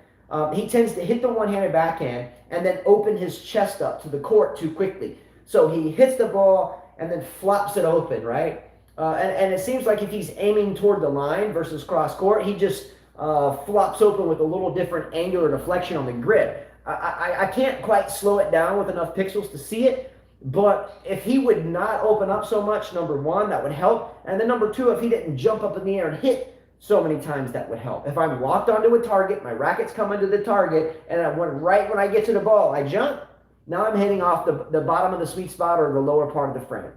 he tends to hit the one-handed backhand and then open his chest up to the court too quickly. So he hits the ball and then flops it open, right? And it seems like if he's aiming toward the line versus cross court, he just flops open with a little different angular deflection on the grip. I can't quite slow it down with enough pixels to see it, but if he would not open up so much, number one, that would help. And then number two, if he didn't jump up in the air and hit so many times, that would help. If I'm locked onto a target, my racket's coming to the target, and right when I get to the ball, I jump, now I'm hitting off the bottom of the sweet spot or the lower part of the frame.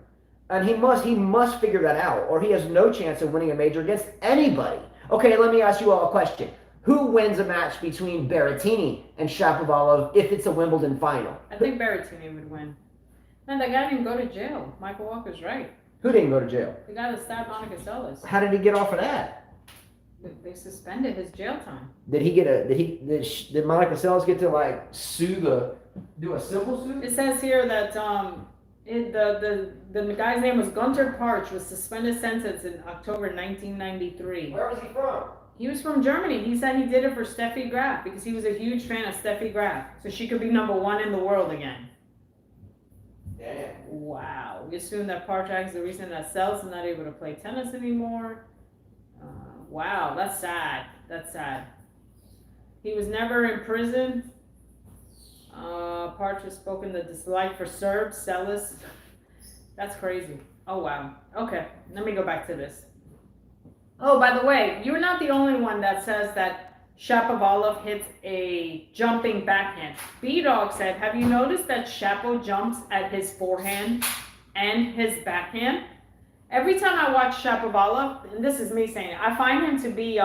And he must figure that out, or he has no chance of winning a major against anybody. Okay, let me ask you all a question. Who wins a match between Berrettini and Shapovalov if it's a Wimbledon final? I think Berrettini would win. Man, that guy didn't go to jail. Michael Walker's right. Who didn't go to jail? The guy that stabbed Monica Seles. How did he get off of that? They suspended his jail time. Did Monica Seles get to like do a civil suit? It says here that the guy's name was Gunter Parch, was suspended sentence in October 1993. Where was he from? He was from Germany. He said he did it for Steffi Graf because he was a huge fan of Steffi Graf, so she could be #1 in the world again. Damn. Wow. We assume that Parchak is the reason that Seles is not able to play tennis anymore. Wow, that's sad. That's sad. He was never in prison. Parch has spoken the dislike for Serbs, Seles. That's crazy. Oh, wow. Okay, let me go back to this. Oh, by the way, you're not the only one that says that Shapovalov hits a jumping backhand. B-Dog said, have you noticed that Shapo jumps at his forehand and his backhand? Every time I watch Shapovalov, and this is me saying it, I find him to be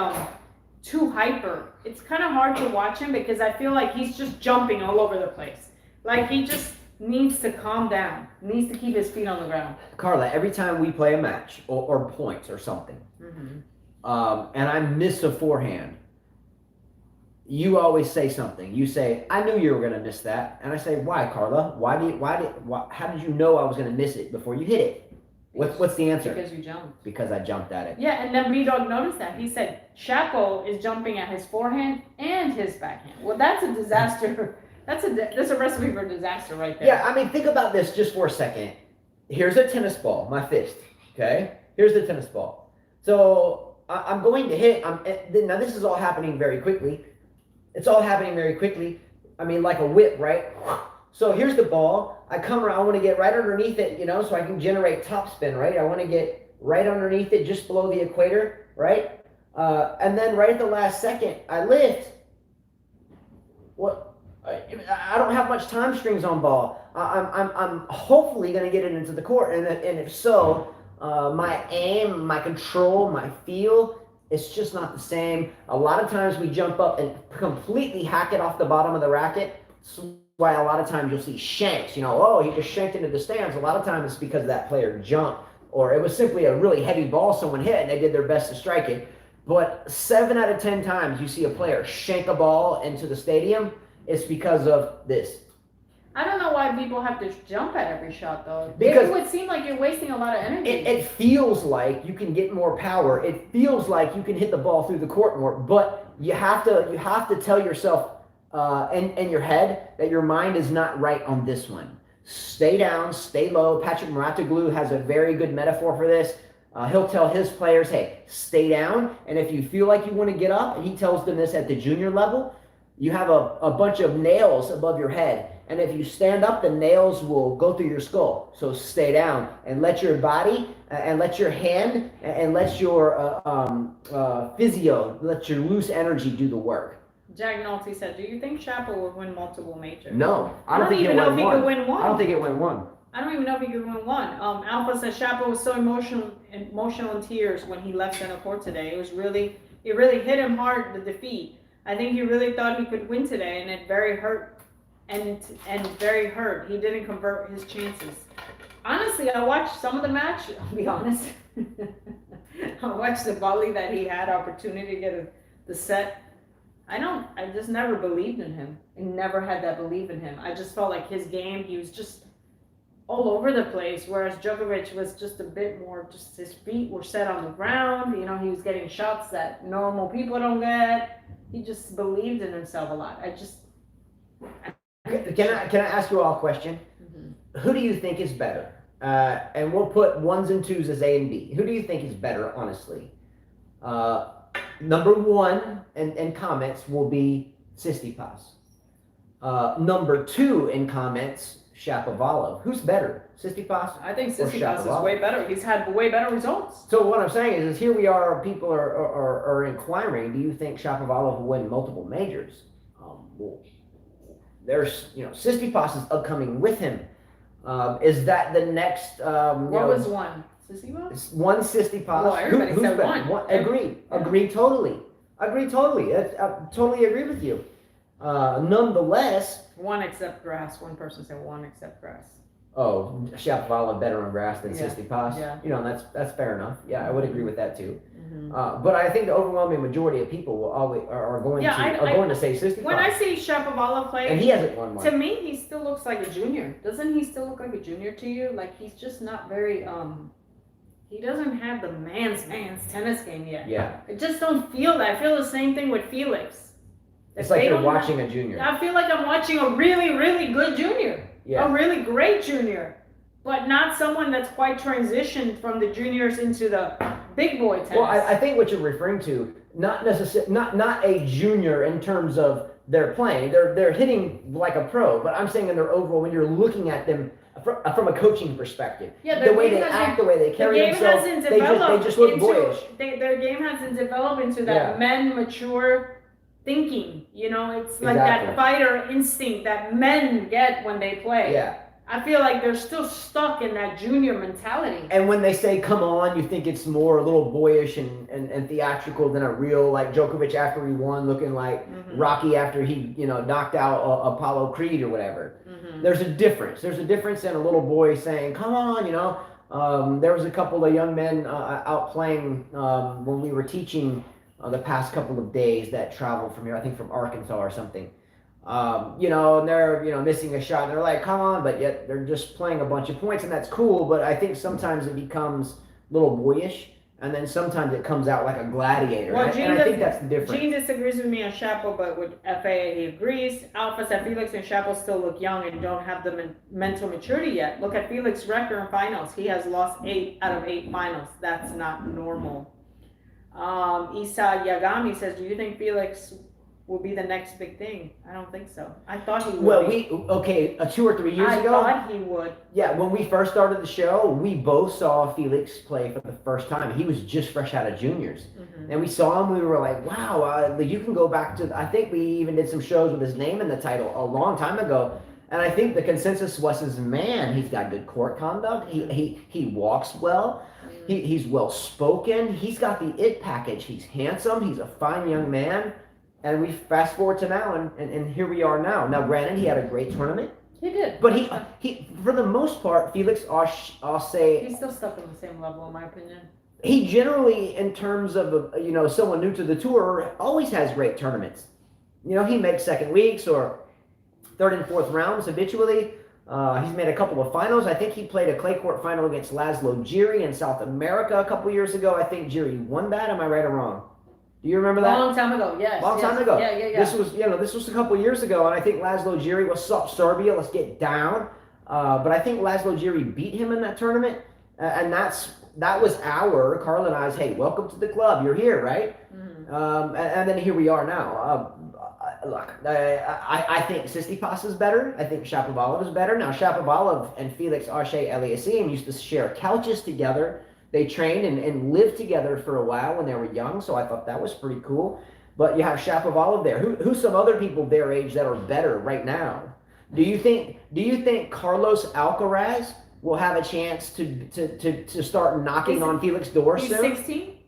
too hyper. It's kind of hard to watch him because I feel like he's just jumping all over the place. Like he just needs to calm down, needs to keep his feet on the ground. Carla, every time we play a match or points or something, and I miss a forehand, you always say something. You say, I knew you were going to miss that. And I say, why, Carla? How did you know I was going to miss it before you hit it? What's the answer? Because you jumped. Because I jumped at it. Yeah, and then B-Dog noticed that. He said, Shapo is jumping at his forehand and his backhand. Well, that's a disaster. That's a recipe for disaster right there. Yeah, I mean, think about this just for a second. Here's a tennis ball, my fist, okay? Here's the tennis ball. So I'm going to hit. Now, this is all happening very quickly. It's all happening very quickly. I mean, like a whip, right? So here's the ball. I come around. I want to get right underneath it, so I can generate topspin, right? I want to get right underneath it, just below the equator, right? And then right at the last second, I lift. What? I don't have much time strings on ball. I'm hopefully going to get it into the court, and if so, my aim, my control, my feel, it's just not the same. A lot of times we jump up and completely hack it off the bottom of the racket. That's why a lot of times you'll see shanks. Oh, he just shanked into the stands. A lot of times it's because that player jumped, or it was simply a really heavy ball someone hit and they did their best to strike it. But 7 out of 10 times you see a player shank a ball into the stadium, it's because of this. I don't know why people have to jump at every shot, though. Because it would seem like you're wasting a lot of energy. It feels like you can get more power. It feels like you can hit the ball through the court more. But you have to tell yourself in your head that your mind is not right on this one. Stay down, stay low. Patrick Mouratoglou has a very good metaphor for this. He'll tell his players, hey, stay down. And if you feel like you want to get up, and he tells them this at the junior level, you have a bunch of nails above your head. And if you stand up, the nails will go through your skull. So stay down and let your body and let your hand and let your physio, let your loose energy do the work. Jack Nolte said, do you think Shapo would win multiple majors? No. I don't even know if he could win one. I don't think it went one. I don't even know if he could win one. Alpha said Shapo was so emotional in tears when he left center court today. It really hit him hard, the defeat. I think he really thought he could win today, and it very hurt. And very hurt. He didn't convert his chances. Honestly, I watched some of the match. I'll be honest. I watched the volley that he had opportunity to get the set. I just never believed in him. I never had that belief in him. I just felt like his game, he was just all over the place, whereas Djokovic was just a bit more, just his feet were set on the ground. He was getting shots that normal people don't get. he just believed in himself a lot. Can I ask you all a question? Mhm. Who do you think is better? And we'll put ones and twos as A and B. Who do you think is better, honestly? Number one in comments will be Tsitsipas. Number two in comments, Shapovalov. Who's better, Tsitsipas? I think or Tsitsipas is Shapovalov? way better. He's had way better results. So what I'm saying is here we are. People are inquiring. Do you think Shapovalov will win multiple majors? Well, there's Tsitsipas is upcoming with him. Is that the next? What was one? Tsitsipas? One Tsitsipas. Well, everybody said better? one. Agreed. Yeah. Agreed totally. I totally agree with you. Nonetheless, One except grass. One person said one except grass. oh, Shapovalov better on grass than Yeah. Tsitsipas. Yeah. That's fair enough. Yeah, I would agree with that too. Mm-hmm. But I think the overwhelming majority of people will always are going to say Tsitsipas. When I see Shapovalov play, and he hasn't won one. to me, he still looks like a junior. Doesn't he still look like a junior to you? Like he's just not very he doesn't have the man's tennis game yet. Yeah. I just don't feel that. I feel the same thing with Felix. It's like you're watching a junior. I feel like I'm watching a really, really good junior. Yeah. A really great junior. But not someone that's quite transitioned from the juniors into the big boy tennis. Well, I think what you're referring to, not a junior in terms of their playing. They're hitting like a pro, but I'm saying in their overall, when you're looking at them from a coaching perspective, yeah, the way they act, the way they carry themselves, they just look boyish. Their game hasn't developed into that men mature thinking. It's like that fighter instinct that men get when they play. Yeah. I feel like they're still stuck in that junior mentality. And when they say "come on," you think it's more a little boyish and theatrical than a real, like Djokovic after he won, looking like Rocky after he knocked out Apollo Creed or whatever. Mm-hmm. There's a difference. There's a difference in a little boy saying "come on," there was a couple of young men out playing when we were teaching the past couple of days that traveled from here, I think from Arkansas or something. And they're missing a shot and they're like, come on, but yet they're just playing a bunch of points, and that's cool, but I think sometimes it becomes a little boyish, and then sometimes it comes out like a gladiator. Well, and I think that's the difference. Gene disagrees with me on Chapo, but with FA he agrees. Alpha said Felix and Chapo still look young and don't have the mental maturity yet. Look at Felix's record in finals. He has lost 8 out of 8 finals. That's not normal. Isa Yagami says, do you think Felix will be the next big thing? I don't think so. I thought he would. Well, 2 or 3 years ago. I thought he would. Yeah, when we first started the show, we both saw Felix play for the first time. He was just fresh out of juniors. Mm-hmm. And we saw him, we were like, wow, you can go back to, I think we even did some shows with his name in the title a long time ago. And I think the consensus was he's got good court conduct. He walks well. He's well spoken. He's got the it package. He's handsome. He's a fine young man. And we fast forward to now, and here we are now. Now, granted, he had a great tournament. He did. But he for the most part, Felix, I'll say... He's still stuck on the same level, in my opinion. He generally, in terms of, someone new to the tour, always has great tournaments. He makes second weeks or third and fourth rounds habitually. He's made a couple of finals. I think he played a clay court final against Laszlo Giri in South America a couple years ago. I think Giri won that. Am I right or wrong? Do you remember that? Long time ago, yes. Long time ago. Yeah. This was a couple years ago, and I think Laszlo Giri was Serbia. Let's get down. But I think Laszlo Giri beat him in that tournament, and that was Carla and I's. Hey, welcome to the club. You're here, right? Mm-hmm. And then here we are now. Look, I think Tsitsipas is better. I think Shapovalov is better. Now, Shapovalov and Felix Auger-Aliassime used to share couches together. They trained and lived together for a while when they were young, so I thought that was pretty cool. But you have Shapovalov there. Who's some other people their age that are better right now? Do you think Carlos Alcaraz will have a chance to start knocking on Felix's door soon? He's 16?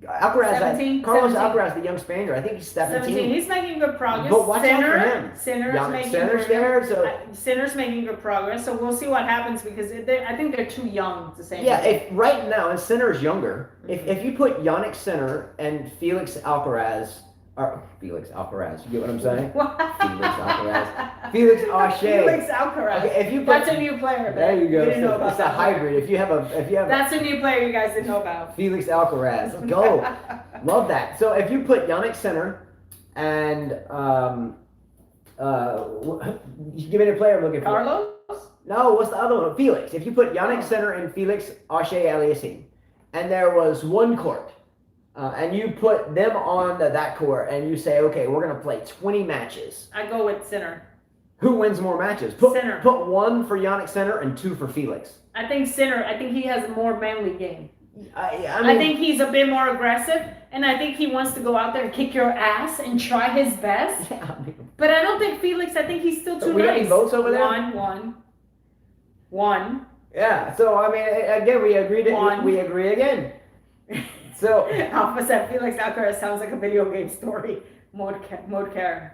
Carlos 17. Alcaraz, the young Spaniard. I think he's 17. He's making good progress. But watch out for him. Sinner's making good progress. So we'll see what happens because I think they're too young to say. Yeah, if right now, and Sinner's younger. Mm-hmm. If you put Yannick Sinner and Felix Alcaraz, you get what I'm saying? Felix Auger. Felix Alcaraz. Okay, that's a new player. There you go. It's a hybrid. If you have that's a new player you guys didn't know about. Felix Alcaraz. Go. Love that. So if you put Yannick Sinner and give me the player I'm looking for. Carlos? No, what's the other one? Felix. If you put Yannick center and Felix Auger-Aliassime, and there was one court, and you put them on that court, and you say, okay, we're going to play 20 matches. I go with center. Who wins more matches? Center. Put one for Yannick center and two for Felix. I think center. I think he has a more manly game. I I think he's a bit more aggressive, and I think he wants to go out there and kick your ass and try his best. Yeah, But I don't think Felix. I think he's still too we nice. got any votes over there? One. Yeah. So I mean, again, we agreed. We agree again. So Alpha said Felix Alcaraz sounds like a video game story. Mode Karen.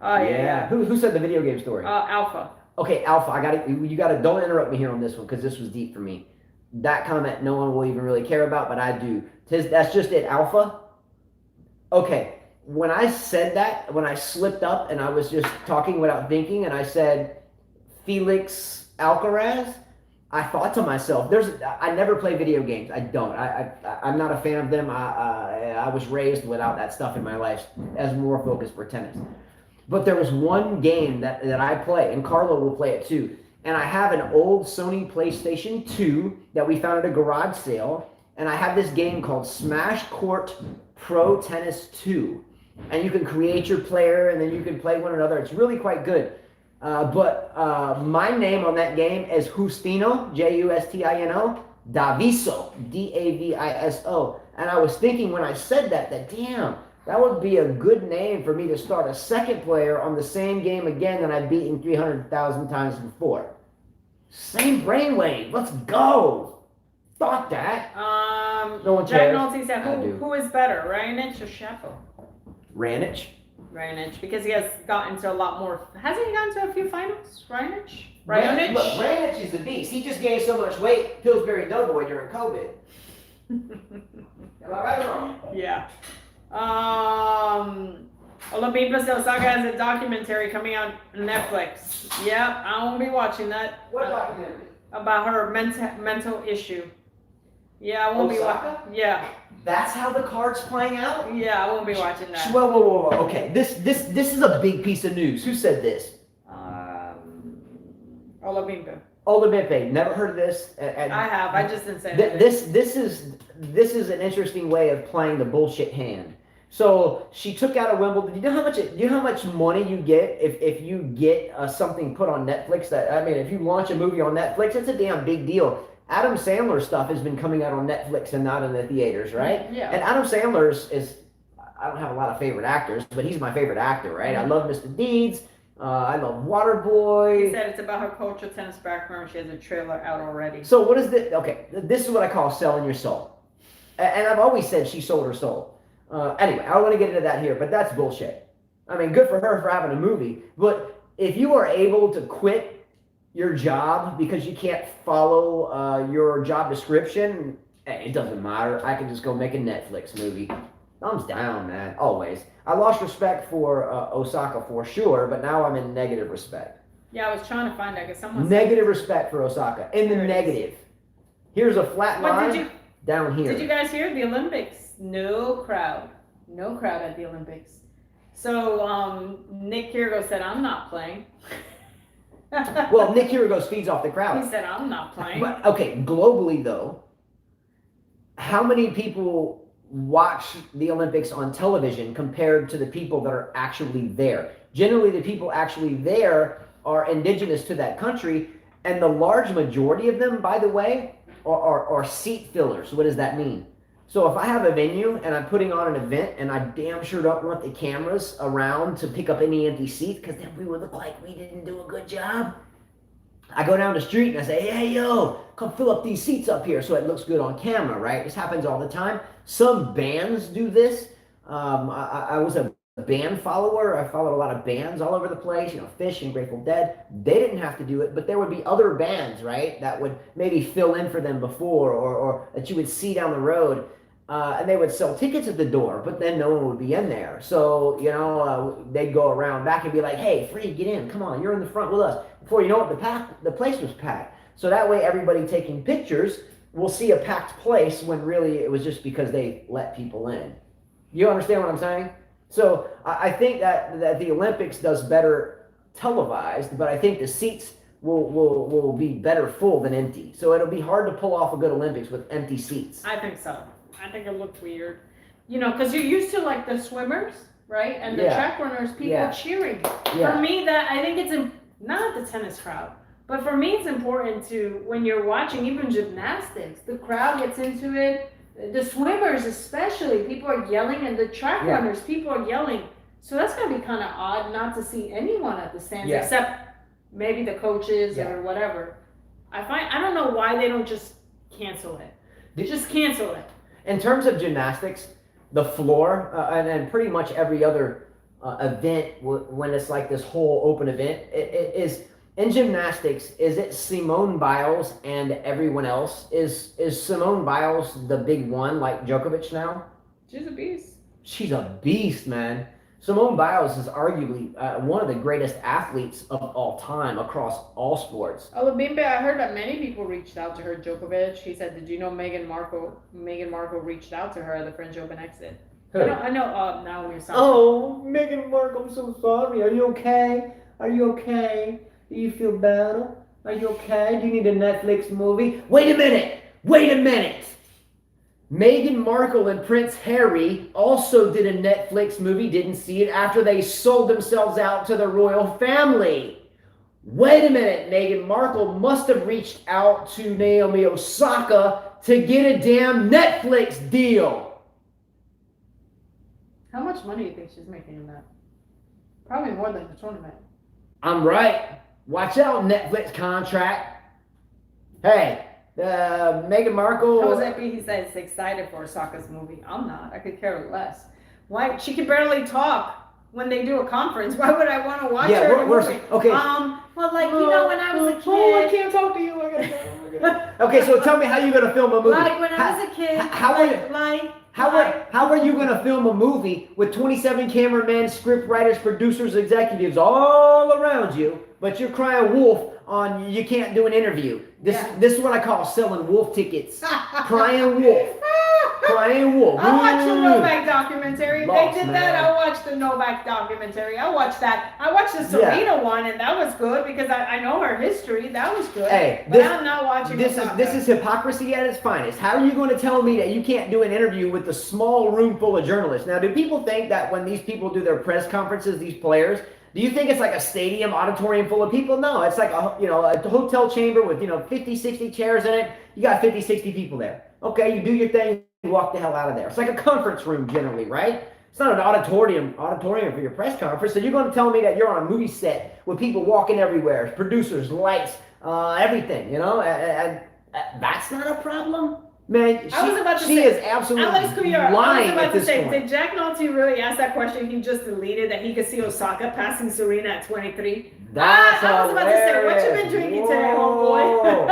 Oh yeah. Who said the video game story? Alpha. Okay, Alpha. You gotta don't interrupt me here on this one because this was deep for me. That comment no one will even really care about, but I do. That's just it, Alpha. Okay, when I said that, when I slipped up and I was just talking without thinking, and I said Felix Alcaraz, I thought to myself, I never play video games. I don't. I'm not a fan of them. I was raised without that stuff in my life, as more focused for tennis. But there was one game that I play, and Carlo will play it too. And I have an old Sony PlayStation 2 that we found at a garage sale. And I have this game called Smash Court Pro Tennis 2. And you can create your player and then you can play one another. It's really quite good. But my name on that game is Justino, Justino, Daviso, Daviso. And I was thinking when I said that damn, that would be a good name for me to start a second player on the same game again that I've beaten 300,000 times before. Same brainwave. Let's go. Thought that. No one Jack cares. Nolte said, who is better, Raonic or Shapo? Raonic. Because he has gotten to a lot more. Hasn't he gotten to a few finals? Raonic? Look, Raonic is the beast. He just gained so much weight, Pillsbury Doughboy during COVID. Am I right or wrong? Yeah. Olympia Osaka has a documentary coming out on Netflix. Yep, I won't be watching that. What documentary? About her mental issue. Yeah, I won't be watching. Yeah. That's how the card's playing out? Yeah, I won't be watching that. Whoa. Okay, this is a big piece of news. Who said this? Olympia. Never heard of this. I have. I just didn't say that. This is an interesting way of playing the bullshit hand. So she took out a Wimbledon. Do you know how much money you get if you get something put on Netflix? If you launch a movie on Netflix, it's a damn big deal. Adam Sandler's stuff has been coming out on Netflix and not in the theaters, right? Yeah. And Adam Sandler's I don't have a lot of favorite actors, but he's my favorite actor, right? I love Mr. Deeds. I love Waterboy. He said it's about her cultural tennis background. She has a trailer out already. So what is this? Okay, this is what I call selling your soul. And I've always said she sold her soul. Anyway, I don't want to get into that here, but that's bullshit. I mean, good for her for having a movie. But if you are able to quit your job because you can't follow your job description, it doesn't matter. I can just go make a Netflix movie. Thumbs down, man. Always. I lost respect for Osaka for sure, but now I'm in negative respect. Yeah, I was trying to find that because someone negative respect for Osaka. In the negative. Here's a flat line down here. Did you guys hear the Olympics? No crowd at the Olympics. So Nick Kyrgios said, "I'm not playing." Well, Nick Kyrgios feeds off the crowd. He said, "I'm not playing." But okay, globally though, how many people watch the Olympics on television compared to the people that are actually there? Generally, the people actually there are indigenous to that country, and the large majority of them, by the way, are seat fillers. What does that mean? So if I have a venue and I'm putting on an event and I damn sure don't want the cameras around to pick up any empty seats because then we would look like we didn't do a good job, I go down the street and I say, hey, yo, come fill up these seats up here so it looks good on camera, right? This happens all the time. Some bands do this. I was a band follower. I followed a lot of bands all over the place, Fish and Grateful Dead. They didn't have to do it, but there would be other bands, right, that would maybe fill in for them before or that you would see down the road. And they would sell tickets at the door, but then no one would be in there. So, they'd go around back and be like, hey, free, get in. Come on, you're in the front with us. Before you know it, the place was packed. So that way everybody taking pictures will see a packed place when really it was just because they let people in. You understand what I'm saying? So I think that the Olympics does better televised, but I think the seats will be better full than empty. So it'll be hard to pull off a good Olympics with empty seats. I think so. I think it looked weird. You know, because you're used to like the swimmers, right? And the track runners, people cheering. For me, that I think it's not the tennis crowd, but for me, it's important to, when you're watching even gymnastics, the crowd gets into it. The swimmers, especially, people are yelling, and the track runners, people are yelling. So that's gonna be kind of odd not to see anyone at the stands except maybe the coaches or whatever. I don't know why they don't just cancel it. Just cancel it. In terms of gymnastics, the floor and pretty much every other event when it's like this whole open event, it is in gymnastics. Is it Simone Biles and everyone else? Is Simone Biles the big one like Djokovic now? She's a beast. She's a beast, man. Simone Biles is arguably one of the greatest athletes of all time across all sports. Olabimbe, I heard that many people reached out to her. Djokovic, he said, did you know Meghan Markle reached out to her at the French Open exit? Who? I know Naomi Osaka. Oh, Meghan Markle, I'm so sorry. Are you okay? Are you okay? Do you feel better? Are you okay? Do you need a Netflix movie? Wait a minute! Wait a minute! Meghan Markle and Prince Harry also did a Netflix movie, didn't see it, after they sold themselves out to the royal family. Wait a minute, Meghan Markle must have reached out to Naomi Osaka to get a damn Netflix deal. How much money do you think she's making in that? Probably more than the tournament. I'm right. Watch out, Netflix contract. Hey. Meghan Markle. Jose P. He says excited for Osaka's movie. I'm not. I could care less. Why? She can barely talk when they do a conference. Why would I want to watch her? Okay. Well, like when I was a kid. Oh, I can't talk to you. I gotta go. Okay, so tell me how you're gonna film a movie. Like when I was a kid. How are you gonna film a movie with 27 cameramen, script writers, producers, executives all around you, but you're crying wolf on you can't do an interview? This is what I call selling wolf tickets. Crying wolf. Crying wolf. I watched the Novak documentary. Lost, They did man. that. I watched the Novak documentary. I watched that. I watched the Serena one, and that was good because I know her history. That was good. Hey, but I'm not watching this is hypocrisy at its finest. How are you going to tell me that you can't do an interview with a small room full of journalists? Now, do people think that when these people do their press conferences, these players, do you think it's like a stadium auditorium full of people? No, it's like a hotel chamber with 50, 60 chairs in it. You got 50, 60 people there. Okay, you do your thing, you walk the hell out of there. It's like a conference room generally, right? It's not an auditorium for your press conference. So you're going to tell me that you're on a movie set with people walking everywhere, producers, lights, everything, and that's not a problem? Man, she is absolutely lying at this point. Did Jack Nolte really ask that question? He just deleted that he could see Osaka passing Serena at 23. That's I was about to say, what you been drinking today, homeboy?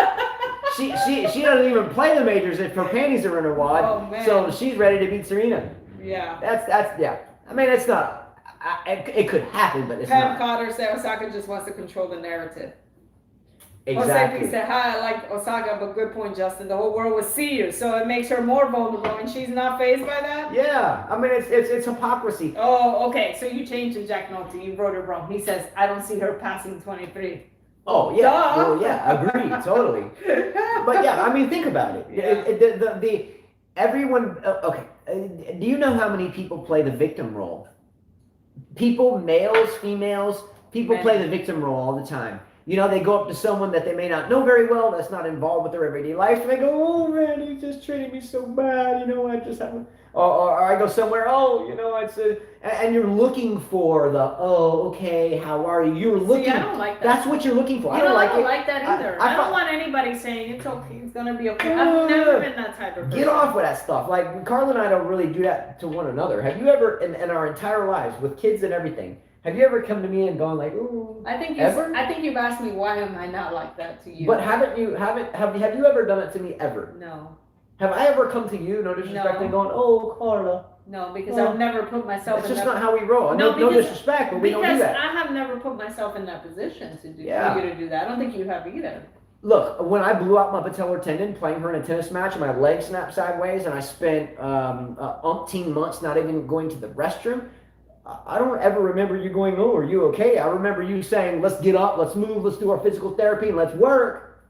She doesn't even play the majors if her panties are in her wad, so she's ready to beat Serena. Yeah. That's yeah. I mean, it's not. It could happen, but it's not. Pam Cotter said Osaka just wants to control the narrative. Exactly. Jose said, hi, I like Osaka, but good point, Justin. The whole world will see you, so it makes her more vulnerable, and she's not fazed by that? Yeah, I mean, it's hypocrisy. Oh, okay, so you changed to Jack Nolte. You wrote it wrong. He says, I don't see her passing 23. Oh, yeah. Well, yeah, agreed, totally. But yeah, I mean, think about it. Yeah. Everyone, okay, do you know how many people play the victim role? People, males, females, people play the victim role all the time. They go up to someone that they may not know very well, that's not involved with their everyday life, and they go, oh man, he just treated me so bad, I just haven't, or I go somewhere, and you're looking for the, okay, how are you? You're looking. See, I don't like that. That's what you're looking for. I don't like that either. I don't want anybody saying it's okay, it's gonna be okay. I've never been that type of person. Get off with that stuff. Like, Carla and I don't really do that to one another. Have you ever, in our entire lives, with kids and everything, have you ever come to me and gone like, ooh? I think you've asked me why am I not like that to you. But have you ever done it to me ever? No. Have I ever come to you, no disrespect, and gone, oh, Carla? No, because I've never put myself in that. It's just not how we roll. No disrespect, but we don't do that. Because I have never put myself in that position for you to do that. I don't think you have either. Look, when I blew out my patellar tendon playing her in a tennis match and my leg snapped sideways and I spent umpteen months not even going to the restroom, I don't ever remember you going, oh, are you okay? I remember you saying, let's get up, let's move, let's do our physical therapy, and let's work.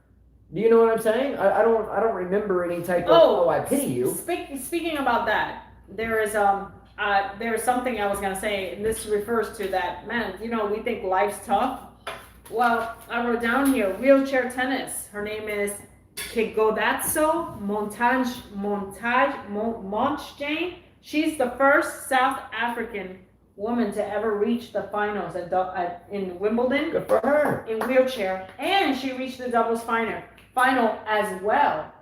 Do you know what I'm saying? I don't remember any type of, oh, I pity you. Speaking about that, there's something I was gonna say, and this refers to that, man, you know, we think life's tough. Well, I wrote down here, wheelchair tennis. Her name is Kigodazzo Montage. She's the first South African woman to ever reach the finals in Wimbledon. Good for her. In wheelchair, and she reached the doubles final as well.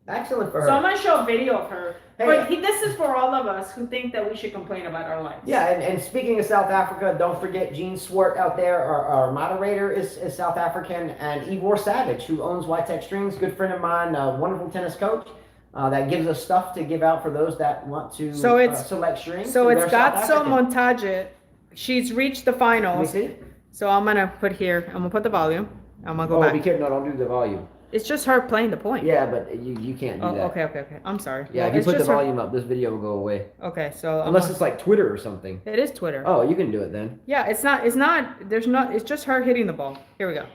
Excellent for her. So I'm gonna show a video of her. Hey, but this is for all of us who think that we should complain about our lives. Yeah, and speaking of South Africa, don't forget Gene Swart out there. Our moderator is South African, and Igor Savage, who owns White Tech Strings, good friend of mine, wonderful tennis coach. That gives us stuff to give out for those that want to select strings. So it's Gazzo Montage. She's reached the finals. Let me see. So I'm gonna put here. I'm gonna put the volume. I'm gonna go back. Be careful! No, don't do the volume. It's just her playing the point. Yeah, but you can't do that. Okay. I'm sorry. Yeah, if you put the volume up, this video will go away. Okay, so unless it's like Twitter or something. It is Twitter. Oh, you can do it then. Yeah, it's not. It's just her hitting the ball. Here we go.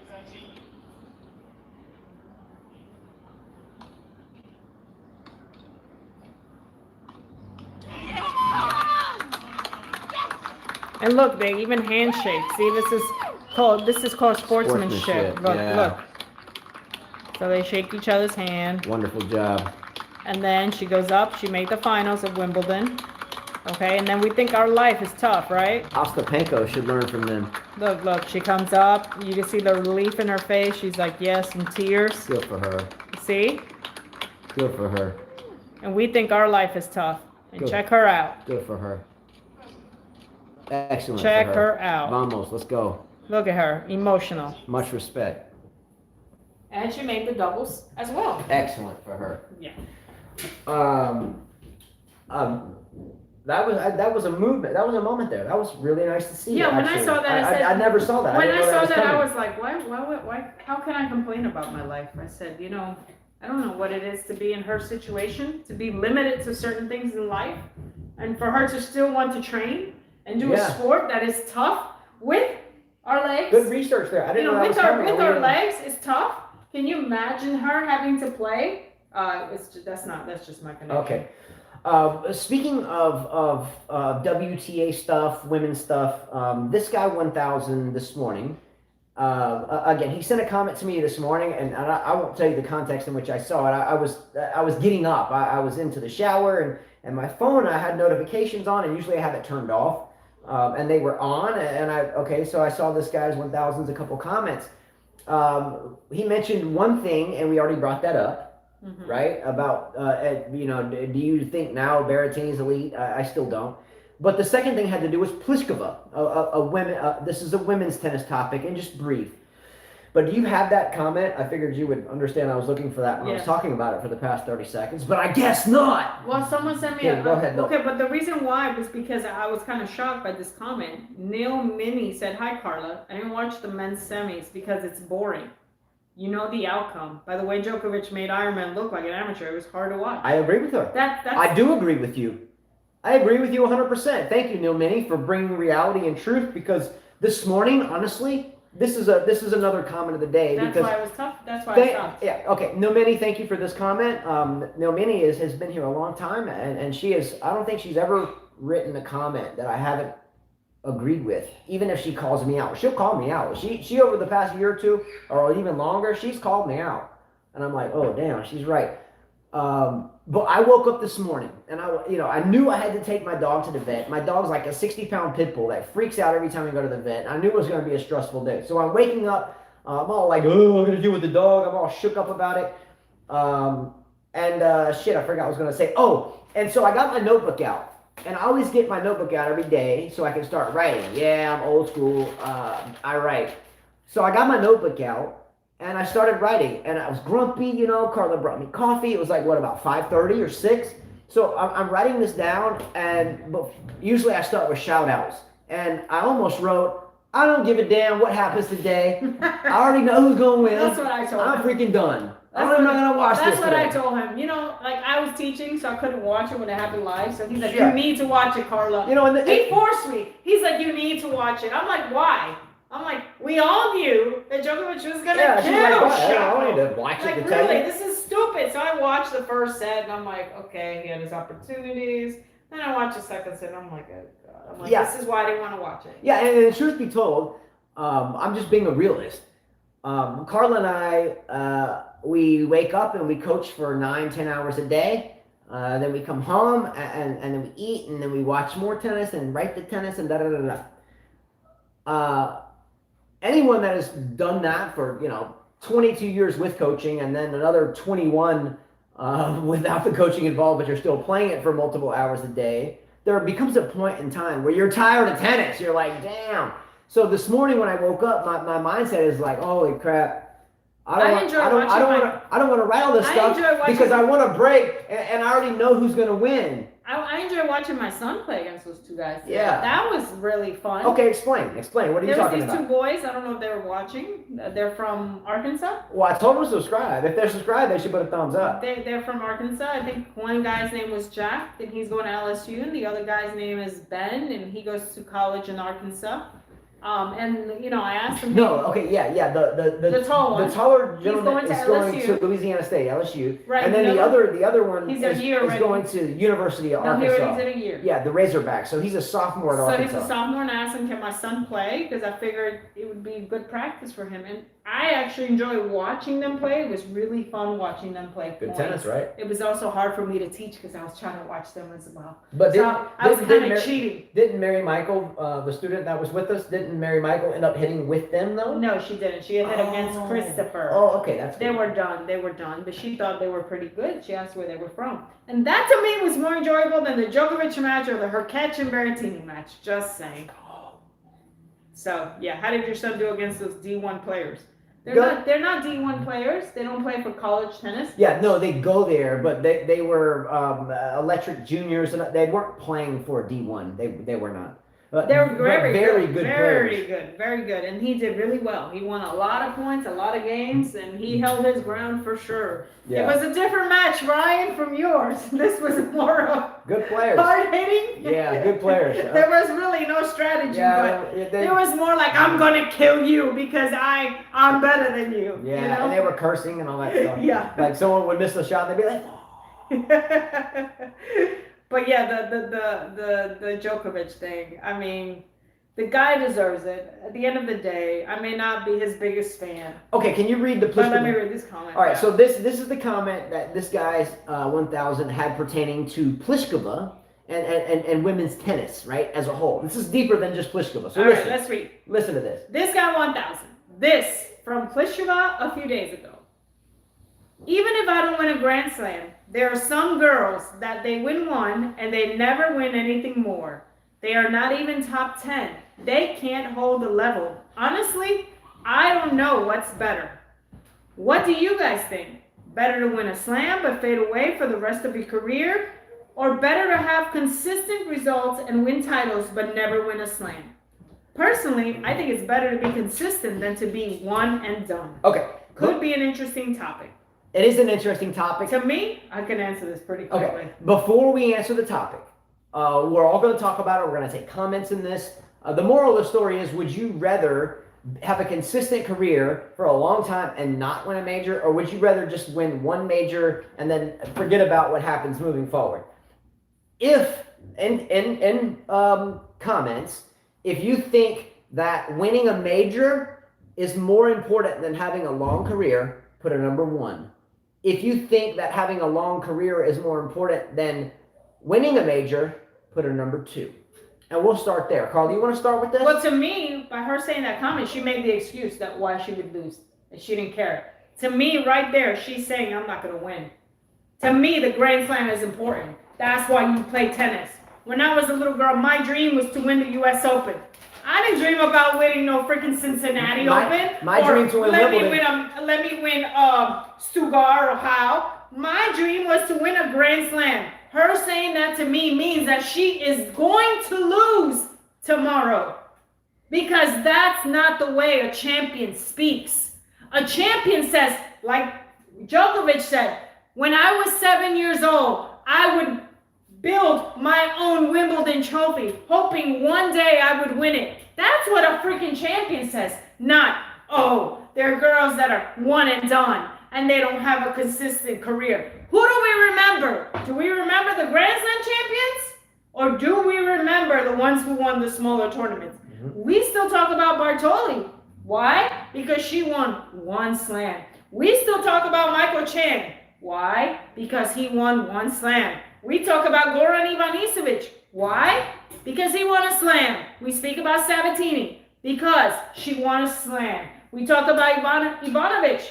And look, they even handshake. See, this is called sportsmanship. Look. So they shake each other's hand. Wonderful job. And then she goes up. She made the finals of Wimbledon. Okay, and then we think our life is tough, right? Ostapenko should learn from them. Look, she comes up. You can see the relief in her face. She's like, yes, in tears. Good for her. See? Good for her. And we think our life is tough. And Good. Check her out. Good for her. Excellent. Check for her out. Vamos, let's go. Look at her, emotional. Much respect. And she made the doubles as well. Excellent for her. Yeah. That was a movement. That was a moment there. That was really nice to see. Yeah, when I saw that, I said, I never saw that. When I saw that, I was like, why? How can I complain about my life? I said, you know, I don't know what it is to be in her situation, to be limited to certain things in life, and for her to still want to train and do a sport that is tough with our legs. Good research there. I didn't know with our legs, it's tough. Can you imagine her having to play? That's just my connection. Okay. Speaking of WTA stuff, women's stuff, this guy 1000 this morning. Again, he sent a comment to me this morning, and I won't tell you the context in which I saw it. I was getting up. I was into the shower, and my phone, I had notifications on, and usually I have it turned off, and they were on. So I saw this guy's 1000s, a couple comments. He mentioned one thing, and we already brought that up. Mm-hmm. Right? About, do you think now Berrettini's elite? I still don't. But the second thing had to do with Pliskova, this is a women's tennis topic, and just brief. But do you have that comment? I figured you would understand I was looking for that when I was talking about it for the past 30 seconds, but I guess not. Well, someone sent me go ahead. Okay, but the reason why was because I was kind of shocked by this comment. Neil Minnie said, hi, Carla. I didn't watch the men's semis because it's boring. You know the outcome. By the way, Djokovic made Ironman look like an amateur. It was hard to watch. I agree with her. I do agree with you. I agree with you 100%. Thank you, Neil Minnie, for bringing reality and truth, because this morning, honestly, this is another comment of the day. That's why it was tough. That's why I stopped. Yeah, okay. Neil Minnie, thank you for this comment. Neil Minnie has been here a long time, and she is, I don't think she's ever written a comment that I haven't agreed with, even if she calls me out. She'll call me out. She over the past year or two, or even longer, she's called me out, and I'm like, oh damn, she's right. But I woke up this morning, and I knew I had to take my dog to the vet. My dog's like a 60-pound pit bull that freaks out every time I go to the vet. I knew it was going to be a stressful day, so I'm waking up. I'm all like, oh, I'm going to deal with the dog. I'm all shook up about it. Shit, I forgot what I was going to say. Oh, and so I got my notebook out. And I always get my notebook out every day so I can start writing. Yeah, I'm old school. I write. So I got my notebook out, and I started writing. And I was grumpy, Carla brought me coffee. It was like, about 5:30 or 6? So I'm writing this down, but usually I start with shout-outs. And I almost wrote, I don't give a damn what happens today. I already know who's going to win. That's what I told him. I'm freaking done. I'm not going to watch this That's what today. I told him. You know, like I was teaching, so I couldn't watch it when it happened live. So he's like, Yeah. you need to watch it, Carla. You know, and he forced me. He's like, you need to watch it. I'm like, why? I'm like, we all knew that Djokovic was going to yeah, she's kill like, what? I Shapo. don't need to watch Like, it to tell really, you. this is stupid. So I watched the first set, and I'm like, okay, he had his opportunities. Then I watched the second set, and I'm like, oh, God. I'm like, this is why I didn't want to watch it. Yeah, and truth be told, I'm just being a realist. Carla and I, we wake up and we coach for 9-10 hours a day. Then we come home and then we eat and then we watch more tennis and write the tennis and da da da da. Anyone that has done that for 22 years with coaching and then another 21 without the coaching involved, but you're still playing it for multiple hours a day, there becomes a point in time where you're tired of tennis. You're like, damn. So this morning when I woke up, my mindset is like, holy crap. I don't want to write all this stuff because I want to break and I already know who's going to win. I enjoy watching my son play against those two guys. Yeah. That was really fun. Okay, explain. What are you talking about? There was these two boys. I don't know if they were watching. They're from Arkansas. Well, I told them to subscribe. If they're subscribed, they should put a thumbs up. They're from Arkansas. I think one guy's name was Jack, and he's going to LSU, and the other guy's name is Ben, and he goes to college in Arkansas. And I asked him. No, okay, yeah. The tall one. The taller gentleman is going to Louisiana State, LSU. Right. And then the other one is going to University of Arkansas. He's in a year. Yeah, the Razorbacks. So he's a sophomore at Arkansas. So he's a sophomore, and I asked him, can my son play? Because I figured it would be good practice for him. And I actually enjoy watching them play. It was really fun watching them play. Good tennis, right? It was also hard for me to teach because I was trying to watch them as well. But I was kind of cheating. Didn't Mary Michael, the student that was with us, didn't Mary Michael end up hitting with them though? No, she didn't. She had hit against Christopher. Oh, okay, that's good. They were done. But she thought they were pretty good. She asked where they were from. And that to me was more enjoyable than the Djokovic match or the Hurkacz and Berrettini match. Just saying. So, yeah, how did your son do against those D1 players? They're not D1 players. They don't play for college tennis. Yeah, no, they go there, but they were electric juniors, and they weren't playing for D1. They were not. They were very good. Players. Very good. And he did really well. He won a lot of points, a lot of games, and he held his ground for sure. Yeah. It was a different match, Ryan, from yours. This was more of good players. Hard hitting. Yeah, good players. There was really no strategy, but it was more like, I'm gonna kill you because I'm better than you. Yeah, you know? And they were cursing and all that stuff. Yeah. Like someone would miss a shot, and they'd be like, oh. But yeah, the Djokovic thing, I mean, the guy deserves it. At the end of the day, I may not be his biggest fan. Okay, can you read the But let me read this comment. All right, so this is the comment that this guy's 1000 had pertaining to Pliskova and women's tennis, right, as a whole. This is deeper than just Pliskova. So listen, let's read. Listen to this. This guy 1000. This from Pliskova a few days ago. Even if I don't win a Grand Slam, there are some girls that they win one and they never win anything more. They are not even top 10. They can't hold the level. Honestly, I don't know what's better. What do you guys think? Better to win a slam but fade away for the rest of your career? Or better to have consistent results and win titles but never win a slam? Personally, I think it's better to be consistent than to be one and done. Okay. Could be an interesting topic. It is an interesting topic. To me, I can answer this pretty quickly. Okay. Before we answer the topic, we're all going to talk about it. We're going to take comments in this. The moral of the story is, would you rather have a consistent career for a long time and not win a major, or would you rather just win one major and then forget about what happens moving forward? If, in comments, if you think that winning a major is more important than having a long career, put a number 1. If you think that having a long career is more important than winning a major, put a number 2. And we'll start there. Carl, you want to start with this? Well, to me, by her saying that comment, she made the excuse that why she would lose. And she didn't care. To me, right there, she's saying, I'm not going to win. To me, the Grand Slam is important. That's why you play tennis. When I was a little girl, my dream was to win the U.S. Open. I didn't dream about winning no freaking Cincinnati Open. My dream to win Wimbledon. Let me win Stuttgart or how. My dream was to win a Grand Slam. Her saying that to me means that she is going to lose tomorrow. Because that's not the way a champion speaks. A champion says, like Djokovic said, when I was 7 years old, I would build my own Wimbledon trophy, hoping one day I would win it. That's what a freaking champion says. Not, oh, there are girls that are one and done and they don't have a consistent career. Who do we remember? Do we remember the Grand Slam champions? Or do we remember the ones who won the smaller tournaments? We still talk about Bartoli. Why? Because she won one slam. We still talk about Michael Chang. Why? Because he won one slam. We talk about Goran Ivanisevic. Why? Because he won a slam. We speak about Sabatini because she won a slam. We talk about Ivanovic.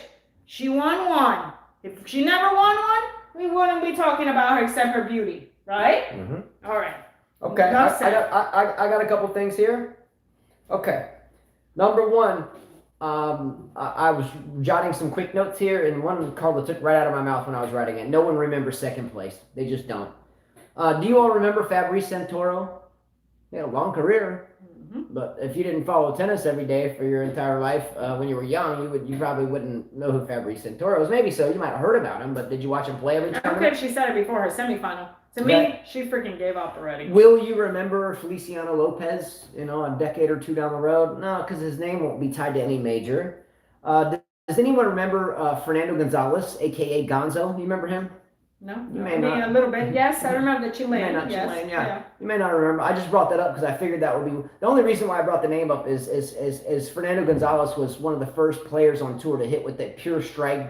She won one. If she never won one, we wouldn't be talking about her except her beauty, right? All right. Okay, I got a couple things here. Okay, number one, I was jotting some quick notes here, and one Carla took right out of my mouth when I was writing it. No one remembers second place. They just don't. Do you all remember Fabrice Santoro? He had a long career, but if you didn't follow tennis every day for your entire life when you were young, you probably wouldn't know who Fabrice Santoro was. Maybe so. You might have heard about him, but did you watch him play every time? I don't care if she said it before her semifinal. To me, she freaking gave up already. Will you remember Feliciano Lopez, a decade or two down the road? No, because his name won't be tied to any major. Does anyone remember Fernando Gonzalez, a.k.a. Gonzo? You remember him? No, you may not. A little bit. Yes, I remember the Chilean. Chilean, yeah. You may not remember. I just brought that up because I figured that would be the only reason why I brought the name up is Fernando Gonzalez was one of the first players on tour to hit with that pure strike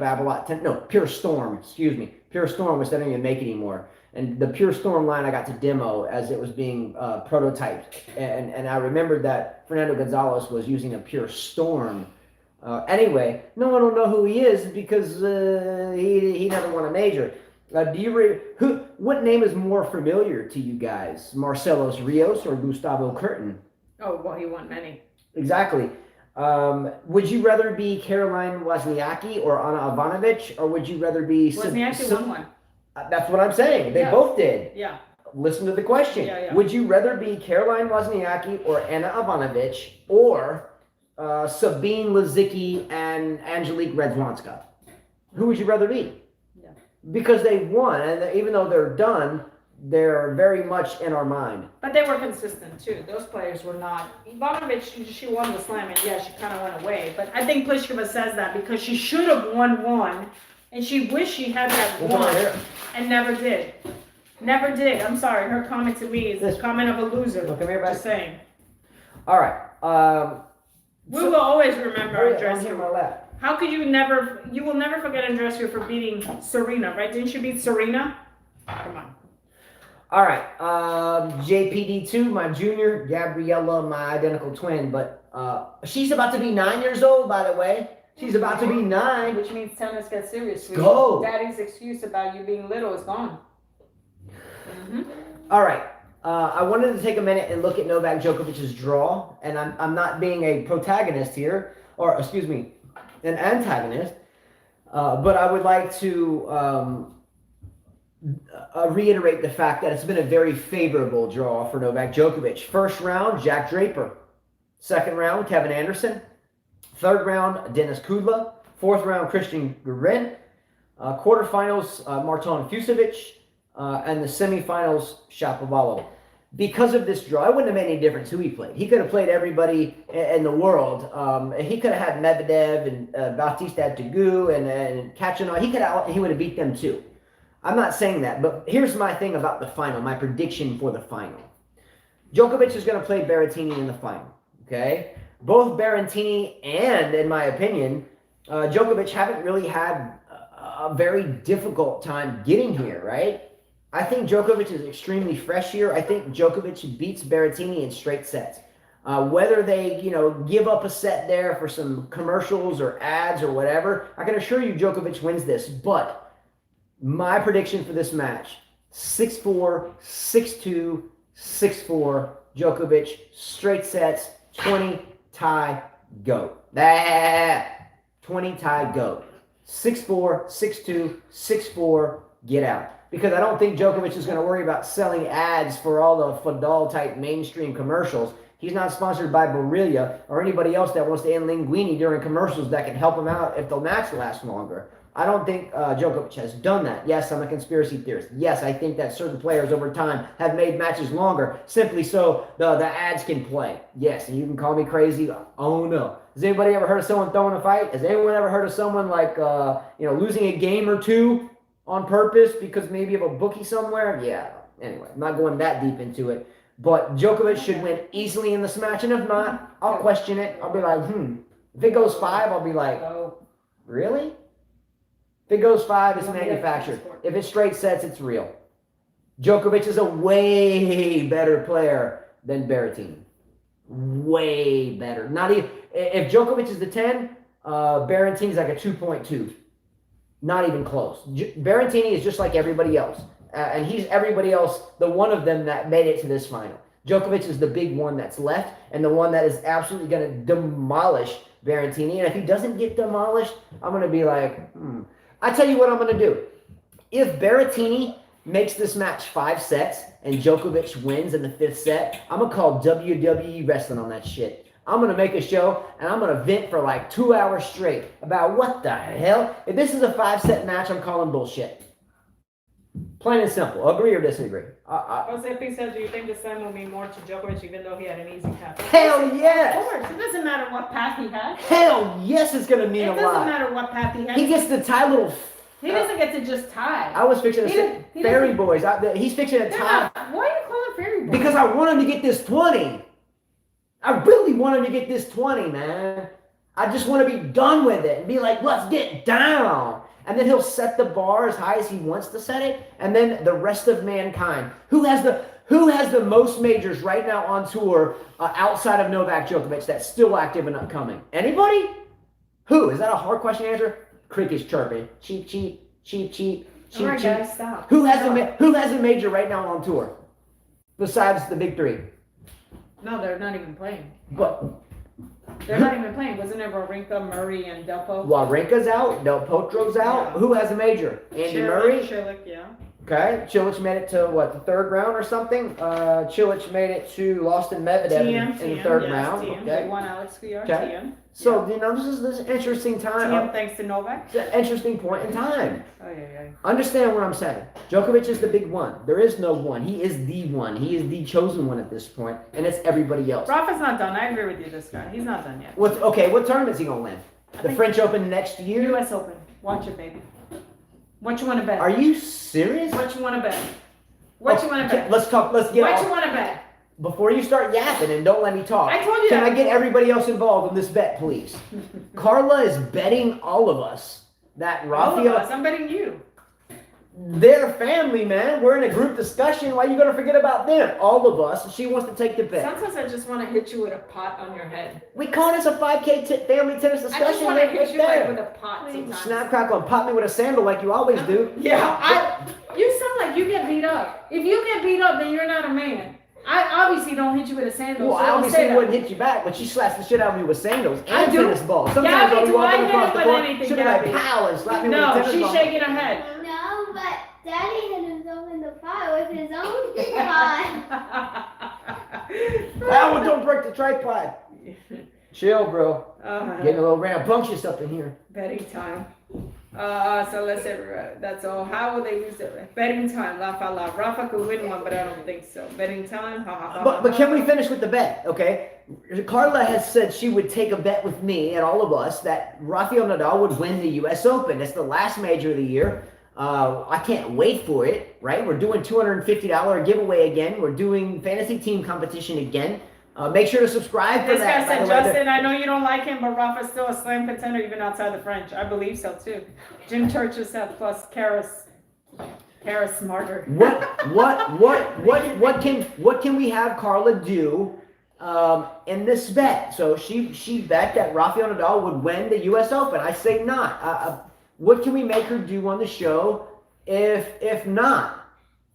Pure Storm. Excuse me, Pure Storm, which they don't even make anymore. And the Pure Storm line I got to demo as it was being prototyped, and I remembered that Fernando Gonzalez was using a Pure Storm. Anyway, no one will know who he is because he never won a major. What name is more familiar to you guys? Marcelos Rios or Gustavo Curtin? Oh, well, he won many. Exactly. Would you rather be Caroline Wozniacki or Ana Ivanovic, or would you rather be... Wozniacki won one. That's what I'm saying. They both did. Yeah. Listen to the question. Yeah. Would you rather be Caroline Wozniacki or Ana Ivanovic or Sabine Lisicki and Angelique Radwanska? Who would you rather be? Yeah. Because they won, and even though they're done, they're very much in our mind. But they were consistent too. Those players were not. Ivanovic, she won the slam, and yeah, she kind of went away. But I think Pliskova says that because she should have won one. And she wished she had that one and never did. Never did. I'm sorry. Her comment to me is the comment of a loser. Look, come here, just saying. All right. We will always remember Andreescu. On my lap. How could you will never forget Andreescu for beating Serena, right? Didn't she beat Serena? Come on. All right. JPD2, my junior. Gabriella, my identical twin. But she's about to be 9 years old, by the way. She's about to be 9. Which means tennis gets serious. Go. Daddy's excuse about you being little is gone. All right. I wanted to take a minute and look at Novak Djokovic's draw. And I'm not being a protagonist here, or excuse me, an antagonist. But I would like to reiterate the fact that it's been a very favorable draw for Novak Djokovic. First round, Jack Draper. Second round, Kevin Anderson. Third round, Denis Kudla. Fourth round, Christian Garin. Quarterfinals, Marton Fucsovic. And the semifinals, Shapovalov. Because of this draw, it wouldn't have made any difference who he played. He could have played everybody in the world. He could have had Medvedev and Bautista Agut and Kachanov. He would have beat them too. I'm not saying that, but here's my thing about the final, my prediction for the final. Djokovic is going to play Berrettini in the final, okay? Both Berrettini and, in my opinion, Djokovic haven't really had a very difficult time getting here, right? I think Djokovic is extremely fresh here. I think Djokovic beats Berrettini in straight sets. Whether they, give up a set there for some commercials or ads or whatever, I can assure you Djokovic wins this. But my prediction for this match, 6-4, 6-2, 6-4, Djokovic, straight sets, 20 tie, go. 20 tie, go. 6-4, 6-2, 6-4, get out. Because I don't think Djokovic is going to worry about selling ads for all the Fadal-type mainstream commercials. He's not sponsored by Barilla or anybody else that wants to end linguini during commercials that can help him out if the match lasts longer. I don't think Djokovic has done that. Yes, I'm a conspiracy theorist. Yes, I think that certain players over time have made matches longer simply so the ads can play. Yes, and you can call me crazy. Oh no. Has anybody ever heard of someone throwing a fight? Has anyone ever heard of someone like losing a game or two on purpose because maybe of a bookie somewhere? Yeah. Anyway, I'm not going that deep into it. But Djokovic should win easily in this match, and if not, I'll question it. I'll be like, If it goes 5, I'll be like, really? If it goes 5, it's manufactured. If it's straight sets, it's real. Djokovic is a way better player than Berrettini. Way better. Not even if Djokovic is the 10, Berrettini is like a 2.2. Not even close. Berrettini is just like everybody else. And he's everybody else, the one of them that made it to this final. Djokovic is the big one that's left and the one that is absolutely going to demolish Berrettini. And if he doesn't get demolished, I'm going to be like, I tell you what I'm going to do. If Berrettini makes this match 5 sets and Djokovic wins in the 5th set, I'm going to call WWE Wrestling on that shit. I'm going to make a show and I'm going to vent for like 2 hours straight about what the hell. If this is a 5-set match, I'm calling bullshit. Plain and simple. Agree or disagree? Jose says, do you think the slam will mean more to Djokovic even though he had an easy path? Hell yes! Of course. It doesn't matter what path he had. Hell yes, it's going to mean a lot. It doesn't matter what path he had. He gets to tie little... He doesn't get to just tie. I was fixing to say Fairy Boys. He's fixing to tie. Why are you calling Fairy Boys? Because I want him to get this 20. I really want him to get this 20, man. I just want to be done with it and be like, let's get down. And then he'll set the bar as high as he wants to set it. And then the rest of mankind. Who has the most majors right now on tour outside of Novak Djokovic that's still active and upcoming? Anybody? Who? Is that a hard question to answer? Creek is chirping. Cheap, cheap, cheap, cheap, cheap, All right, cheap. guys, stop. Who has a major right now on tour? Besides the big 3. No, they're not even playing. But they're not even playing. Wasn't it Wawrinka, Murray, and Del Potro? Wawrinka's out. Del Potro's out. Yeah. Who has a major? Andy Murray? Cilic, yeah. Okay. Cilic made it to, what, the 3rd round or something? Cilic made it to lost in Medvedev in the 3rd round. TM. Okay. They won Alex Skuyar, Okay. TM. So, this is an interesting time. TM thanks to Novak. It's an interesting point in time. Oh, yeah. Understand what I'm saying. Djokovic is the big one. There is no one. He is the one. He is the chosen one at this point, and it's everybody else. Rafa's not done. I agree with you, this guy. He's not done yet. What tournament is he going to win? The French Open next year? U.S. Open. Watch it, baby. What you want to bet? Are you serious? What you want to bet? What you want to bet? Let's talk. Let's get What you want to bet? Before you start yapping and don't let me talk. I told you Can that. I get everybody else involved in this bet, please? Carla is betting all of us that All of Rafael... us. I'm betting you. They're family, man. We're in a group discussion. Why are you going to forget about them? All of us. She wants to take the bet. Sometimes I just want to hit you with a pot on your head. We call this a 5K family tennis discussion. I just want to hit you there. like with a pot sometimes. Snap, crackle, and pop me with a sandal like you always do. Yeah, you sound like you get beat up. If you get beat up, then you're not a man. I obviously don't hit you with a sandal. Well, so I don't obviously say that. wouldn't hit you back, but she slaps the shit out of me with sandals I and do. tennis balls. Sometimes Gabby, I'll be do I walking hit across him the with court. anything, She'll be like, Gabby? pow, and slap me with a No, tennis she's ball. shaking her head. No, but Daddy hit himself in the pot with his own pot. That one don't break the tripod. Chill, bro. Getting a little rambunctious up in here. Betting time. So let's say that's all. How will they use it? Betting time. Rafa could win one, but I don't think so. Betting time. But can we finish with the bet, okay? Carla has said she would take a bet with me and all of us that Rafael Nadal would win the U.S. Open. It's the last major of the year. I can't wait for it, right? We're doing $250 giveaway again. We're doing fantasy team competition again. Make sure to subscribe for This that. guy said, Justin, I know you don't like him, but Rafa's still a slam contender even outside the French. I believe so too. Jim Churches said plus Kara's smarter. What can we have Carla do in this bet? So she bet that Rafael Nadal would win the U.S. Open. I say not. What can we make her do on the show if not?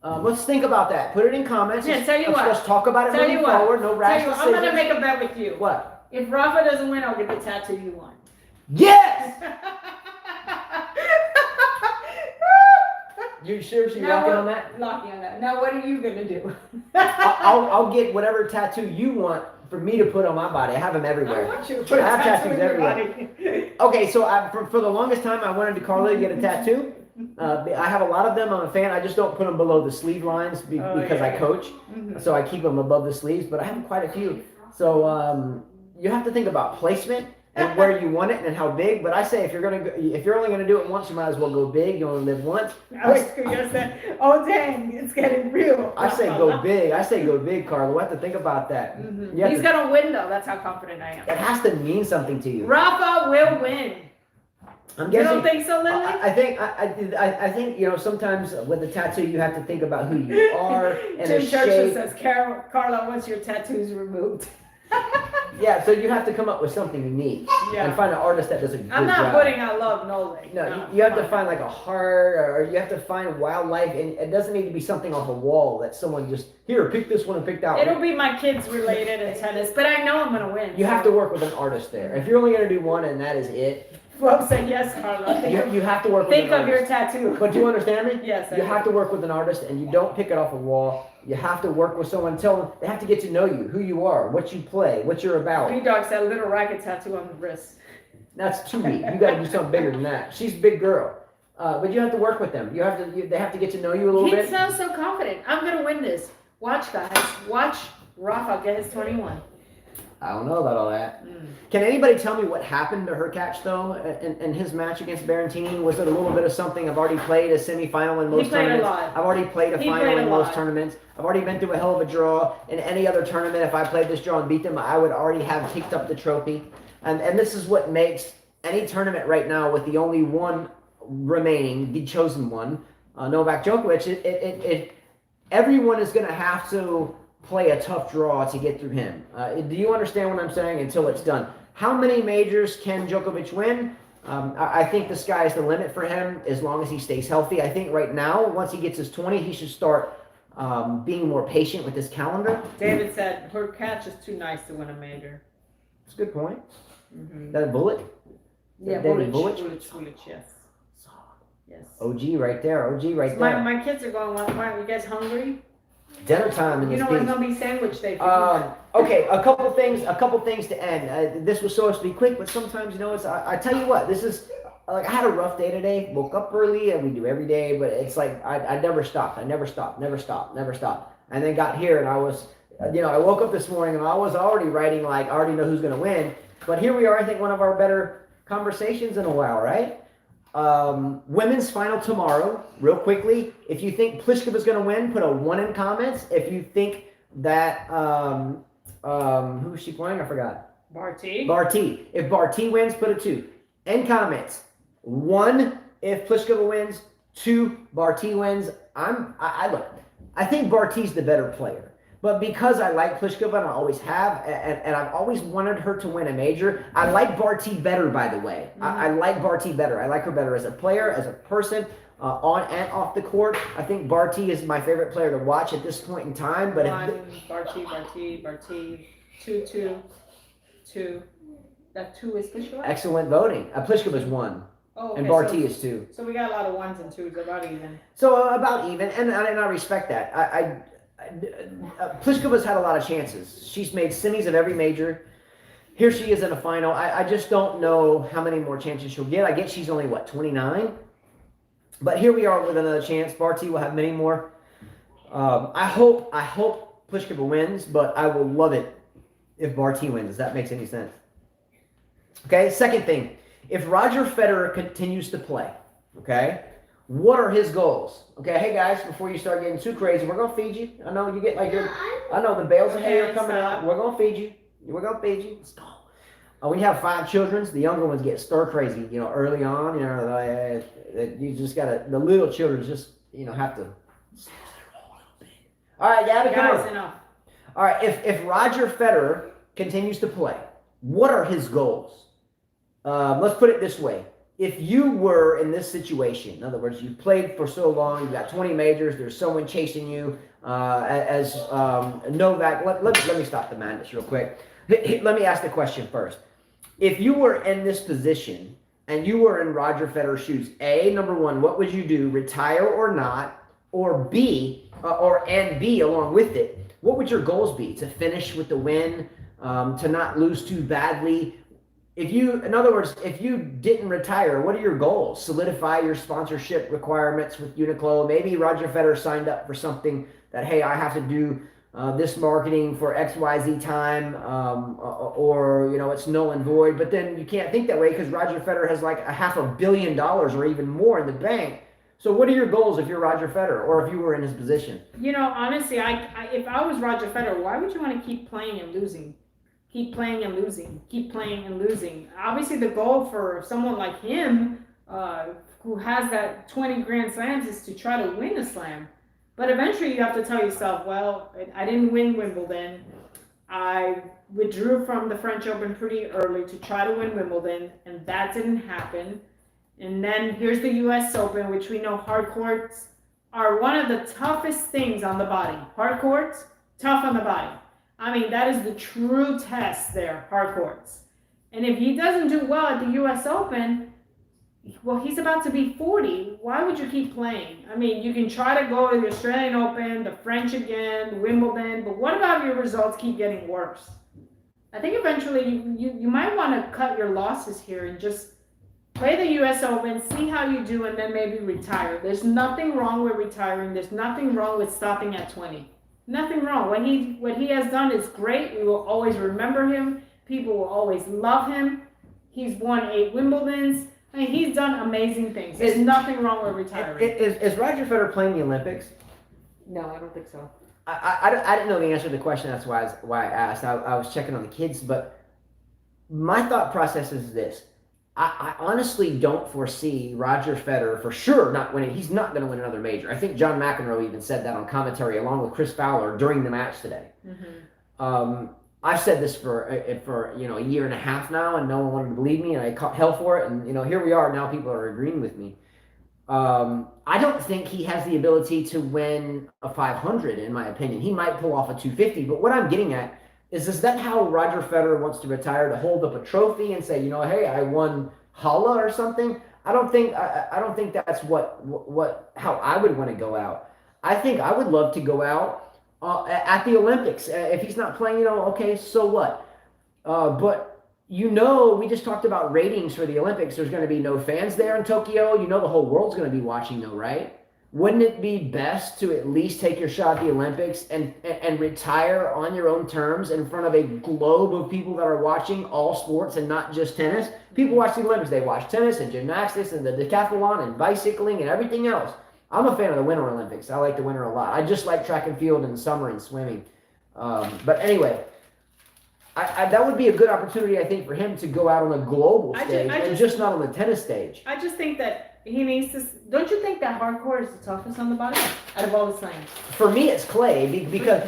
Let's think about that. Put it in comments. Yeah, tell you what. Let's talk about it moving forward. No rash decisions. I'm gonna make a bet with you. What? If Rafa doesn't win, I'll get the tattoo you want. Yes! You seriously locking on that? Locking on that. Now what are you gonna do? I'll get whatever tattoo you want for me to put on my body. I have them I everywhere. want you to put a I have tattoo tattoos in your everywhere. body. Okay, so for the longest time, I wanted Carla to get a tattoo. I have a lot of them. I'm a fan. I just don't put them below the sleeve lines because I coach. So I keep them above the sleeves, but I have quite a few. So you have to think about placement and where you want it and how big. But I say if you're only gonna do it once, you might as well go big. You only live once. I was gonna say, oh dang, it's getting real. I say go big. I say go big, Carla. We have to think about that. He's gonna win though. That's how confident I am. It has to mean something to you. Rafa will win. I'm You guessing. don't think so, Lily? I think sometimes with the tattoo you have to think about who you are and Jim the Churchill shape. says, Carla, once your tattoos removed. Yeah, so you have to come up with something unique and find an artist that does a good job. I'm not putting I love Nole. No, you have to find like a heart, or you have to find wildlife, and it doesn't need to be something off a wall that someone just pick this one and pick that one. It'll be my kids related in tennis, but I know I'm gonna win. You have to work with an artist there. If you're only gonna do one and that is it, Rob said yes, Carla. you have to work with Think an of your artist. tattoo. But do you understand me? Yes, I You do. have to work with an artist, and you don't pick it off a wall. You have to work with someone. Tell them they have to get to know you, who you are, what you play, what you're about. B-Dog said little racket tattoo on the wrist. That's too weak. You got to do something bigger than that. She's a big girl, but you have to work with them. They have to get to know you a little He bit. sounds so confident. I'm gonna win this. Watch, guys. Watch Rafa get his 21. I don't know about all that. Can anybody tell me what happened to Hurkacz though in his match against Berrettini? Was it a little bit of something? I've already played a semifinal in most played a tournaments. lot. I've already played a He final played in a most lot. tournaments. I've already been through a hell of a draw. In any other tournament, if I played this draw and beat them, I would already have picked up the trophy. And this is what makes any tournament right now with the only one remaining, the chosen one, Novak Djokovic. Everyone is going to have to play a tough draw to get through him. Do you understand what I'm saying? Until it's done. How many majors can Djokovic win? I think the sky is the limit for him as long as he stays healthy. I think right now, once he gets his 20, he should start being more patient with his calendar. David said Hurkacz is too nice to win a major. That's a good point. That bullet? Yeah, David Bulic, yes. Yes. OG right there. OG right My, there. my kids are going, why are you guys hungry? Dinner time in You this know it's piece. gonna be sandwich day for you. Okay, a couple things to end. This was supposed to be quick, but sometimes, it's, I tell you what, this is, like, I had a rough day today, woke up early, and we do every day, but it's like, I never stopped, and then got here, and I was, I woke up this morning, and I was already writing, like, I already know who's going to win, but here we are, I think one of our better conversations in a while, right? Women's final tomorrow, real quickly. If you think Pliskova is going to win, put a 1 in comments. If you think that, who is she playing? I forgot. Barty. If Barty wins, put a 2. In comments. 1 if Pliskova wins. 2 Barty wins. I think Barty's the better player. But because I like Pliskova, and I always have, and I've always wanted her to win a major, I like Barty better, by the way. I like Barty better. I like her better as a player, as a person, on and off the court. I think Barty is my favorite player to watch at this point in time. But Barty, 2. That 2 is Pliskova? Excellent voting. Pliskova's 1. Oh, okay, and Barty is 2. So we got a lot of 1s and 2s, about even. So about even, and I respect that. Pliskova's had a lot of chances. She's made semis of every major. Here she is in a final. I just don't know how many more chances she'll get. I guess she's only, 29? But here we are with another chance. Barty will have many more. I hope Pliskova wins, but I will love it if Barty wins. If that makes any sense. Okay, second thing. If Roger Federer continues to play, okay, what are his goals? Okay, hey guys, before you start getting too crazy, we're gonna feed you. I know you get like I know the bales of hay are coming out. We're gonna feed you. Let's go. When you have 5 children, the younger ones get stir crazy. Early on, you just gotta. The little children just have to. All right, Gabby, come on. Enough. All right, if Roger Federer continues to play, what are his goals? Let's put it this way. If you were in this situation, in other words, you played for so long, you got 20 majors, there's someone chasing you, as Novak, let me stop the madness real quick. Let me ask the question first. If you were in this position and you were in Roger Federer's shoes, A, number 1, what would you do? Retire or not? Or B, and B along with it, what would your goals be? To finish with the win? to not lose too badly. In other words, if you didn't retire, what are your goals? Solidify your sponsorship requirements with Uniqlo. Maybe Roger Federer signed up for something that, hey, I have to do this marketing for XYZ time, or it's null and void. But then you can't think that way because Roger Federer has like $500 million or even more in the bank. So what are your goals if you're Roger Federer or if you were in his position? Honestly, if I was Roger Federer, why would you want to keep playing and losing? Keep playing and losing. Keep playing and losing. Obviously, the goal for someone like him, who has that 20 Grand Slams, is to try to win a slam. But eventually, you have to tell yourself, well, I didn't win Wimbledon. I withdrew from the French Open pretty early to try to win Wimbledon, and that didn't happen. And then here's the U.S. Open, which we know hard courts are one of the toughest things on the body. Hard courts, tough on the body. I mean, that is the true test there, hard courts. And if he doesn't do well at the U.S. Open, well, he's about to be 40. Why would you keep playing? I mean, you can try to go to the Australian Open, the French again, Wimbledon, but what about if your results keep getting worse? I think eventually you might want to cut your losses here and just play the U.S. Open, see how you do, and then maybe retire. There's nothing wrong with retiring. There's nothing wrong with stopping at 20. Nothing wrong. What he has done is great. We will always remember him. People will always love him. He's won 8 Wimbledons. I mean, he's done amazing things. There's nothing wrong with retiring. Is Roger Federer playing the Olympics? No, I don't think so. I didn't know the answer to the question. That's why I asked. I was checking on the kids, but my thought process is this. I honestly don't foresee Roger Federer for sure not winning. He's not going to win another major. I think John McEnroe even said that on commentary along with Chris Fowler during the match today. Mm-hmm. I've said this for a year and a half now, and no one wanted to believe me, and I caught hell for it. And here we are now. People are agreeing with me. I don't think he has the ability to win a 500, in my opinion. He might pull off a 250, but what I'm getting at is that how Roger Federer wants to retire, to hold up a trophy and say, hey, I won Hala or something? I don't think that's how I would want to go out. I think I would love to go out at the Olympics. If he's not playing, okay, so what? But we just talked about ratings for the Olympics. There's going to be no fans there in Tokyo. The whole world's going to be watching though, right? Wouldn't it be best to at least take your shot at the Olympics and retire on your own terms in front of a globe of people that are watching all sports and not just tennis? People watch the Olympics. They watch tennis and gymnastics and the decathlon and bicycling and everything else. I'm a fan of the Winter Olympics. I like the winter a lot. I just like track and field in the summer and swimming. But anyway, that would be a good opportunity, I think, for him to go out on a global stage and just not on the tennis stage. I just think that he needs to. Don't you think that hardcore is the toughest on the body out of all the slams? For me, it's clay because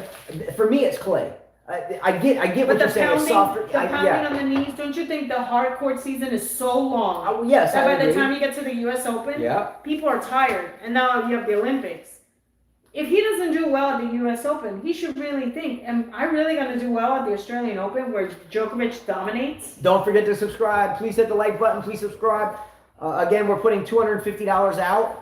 for me, it's clay. I get what you're saying. It's softer. The pounding on the knees. Don't you think the hard court season is so long? Yes, that by the time you get to the U.S. Open, people are tired, and now you have the Olympics. If he doesn't do well at the U.S. Open, he should really think, am I really going to do well at the Australian Open where Djokovic dominates? Don't forget to subscribe. Please hit the like button. Please subscribe. Again, we're putting $250 out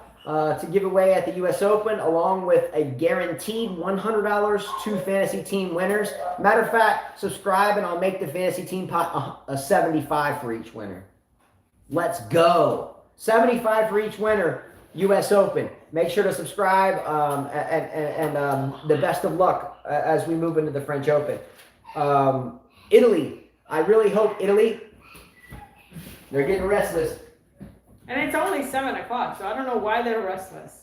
to give away at the U.S. Open, along with a guaranteed $100 to fantasy team winners. Matter of fact, subscribe and I'll make the fantasy team pot a $75 for each winner. Let's go. $75 for each winner, U.S. Open. Make sure to subscribe and the best of luck as we move into the French Open. Italy. I really hope Italy, they're getting restless. And it's only 7 o'clock, so I don't know why they're restless.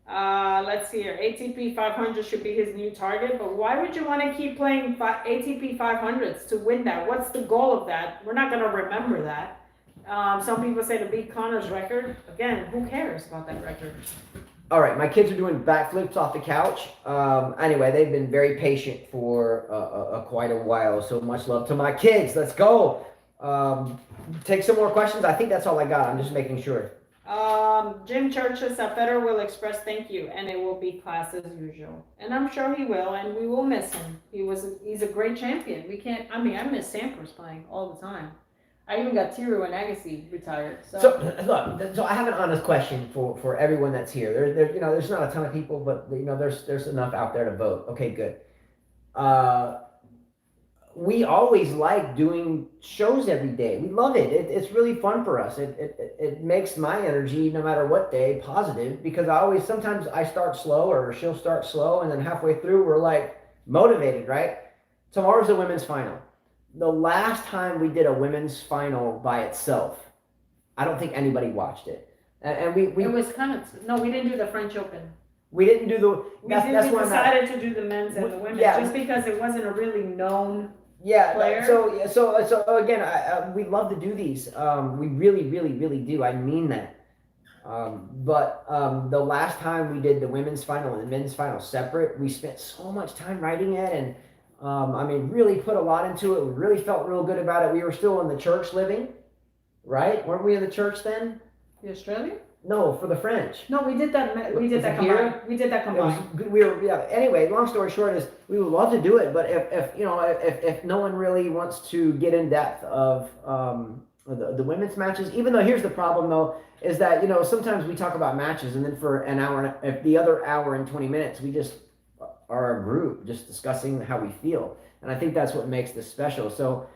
Let's see here. ATP 500 should be his new target, but why would you want to keep playing ATP 500s to win that? What's the goal of that? We're not going to remember that. Some people say to beat Connor's record. Again, who cares about that record? All right, my kids are doing backflips off the couch. Anyway, they've been very patient for quite a while, so much love to my kids. Let's go. Take some more questions. I think that's all I got. I'm just making sure. Jim Church says that Federer will express thank you, and it will be class as usual. And I'm sure he will, and we will miss him. He's a great champion. I miss Sampras playing all the time. I even got Tiru and Agassi retired. So look, so I have an honest question for everyone that's here. There's not a ton of people, but there's enough out there to vote. Okay, good. we always like doing shows every day. We love it. It's really fun for us. It makes my energy, no matter what day, positive, because sometimes I start slow or she'll start slow, and then halfway through we're like motivated, right? Tomorrow's the women's final. The last time we did a women's final by itself, I don't think anybody watched it. And we It was kind of, no, we didn't do the French Open. we didn't do the We that's why decided to do the men's and the women's, Yeah. just because it wasn't a really known. Yeah, player. so again, we love to do these. We really do. I mean that. But the last time we did the women's final and the men's final separate, we spent so much time writing it, and I mean, really put a lot into it. We really felt real good about it. We were still in the church living, right? Weren't we in the church then? The Australian? No, for the French. No, we did that. We Is did that it combined. here? We did that It was combined. good. We were, yeah. Anyway, long story short is we would love to do it, but if no one really wants to get in depth of the women's matches, even though here's the problem though, is that sometimes we talk about matches and then for an hour, if the other hour and 20 minutes we just are a group just discussing how we feel, and I think that's what makes this special. So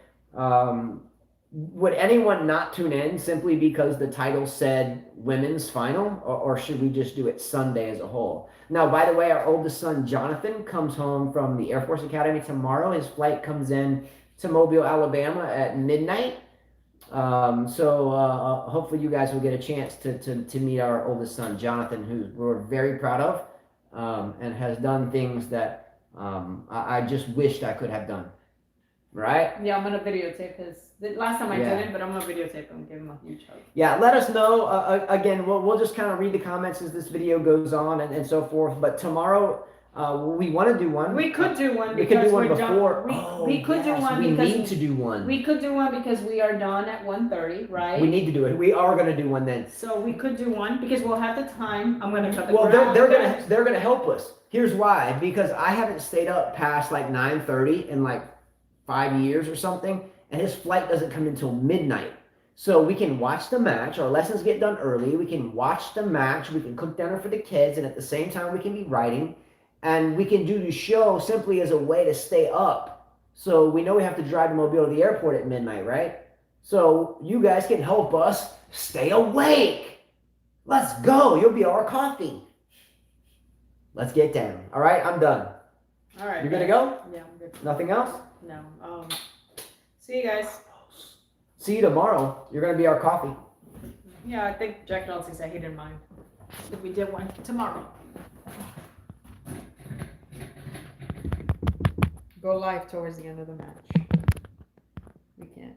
would anyone not tune in simply because the title said women's final, or should we just do it Sunday as a whole? Now, by the way, our oldest son, Jonathan, comes home from the Air Force Academy tomorrow. His flight comes in to Mobile, Alabama at midnight. So hopefully you guys will get a chance to meet our oldest son, Jonathan, who we're very proud of, and has done things that I just wished I could have done. Right? Yeah, I'm gonna videotape his. The last time I Yeah. didn't, but I'm gonna videotape him, give him a huge hug. Yeah, let us know. Again, we'll just kind of read the comments as this video goes on and so forth. But tomorrow, we want to do one. We could do one We because could do one we're done. before. We could do one we because need to do one. we could do one because we are done at 1:30, right? We need to do it. We are going to do one then. So we could do one because we'll have the time. I'm gonna cut the Well, ground. they're gonna help us. Here's why: because I haven't stayed up past like 9:30 in like 5 years or something, and his flight doesn't come until midnight. So we can watch the match. Our lessons get done early. We can watch the match. We can cook dinner for the kids, and at the same time, we can be writing, and we can do the show simply as a way to stay up. So we know we have to drive to Mobile to the airport at midnight, right? So you guys can help us stay awake. Let's go. You'll be our coffee. Let's get down. All right, I'm done. All right. You're gonna go? Yeah, I'm good. Nothing else? No. See you guys. See you tomorrow. You're gonna be our coffee. Yeah, I think Jack Delsey said he didn't mind if we did one tomorrow. Go live towards the end of the match.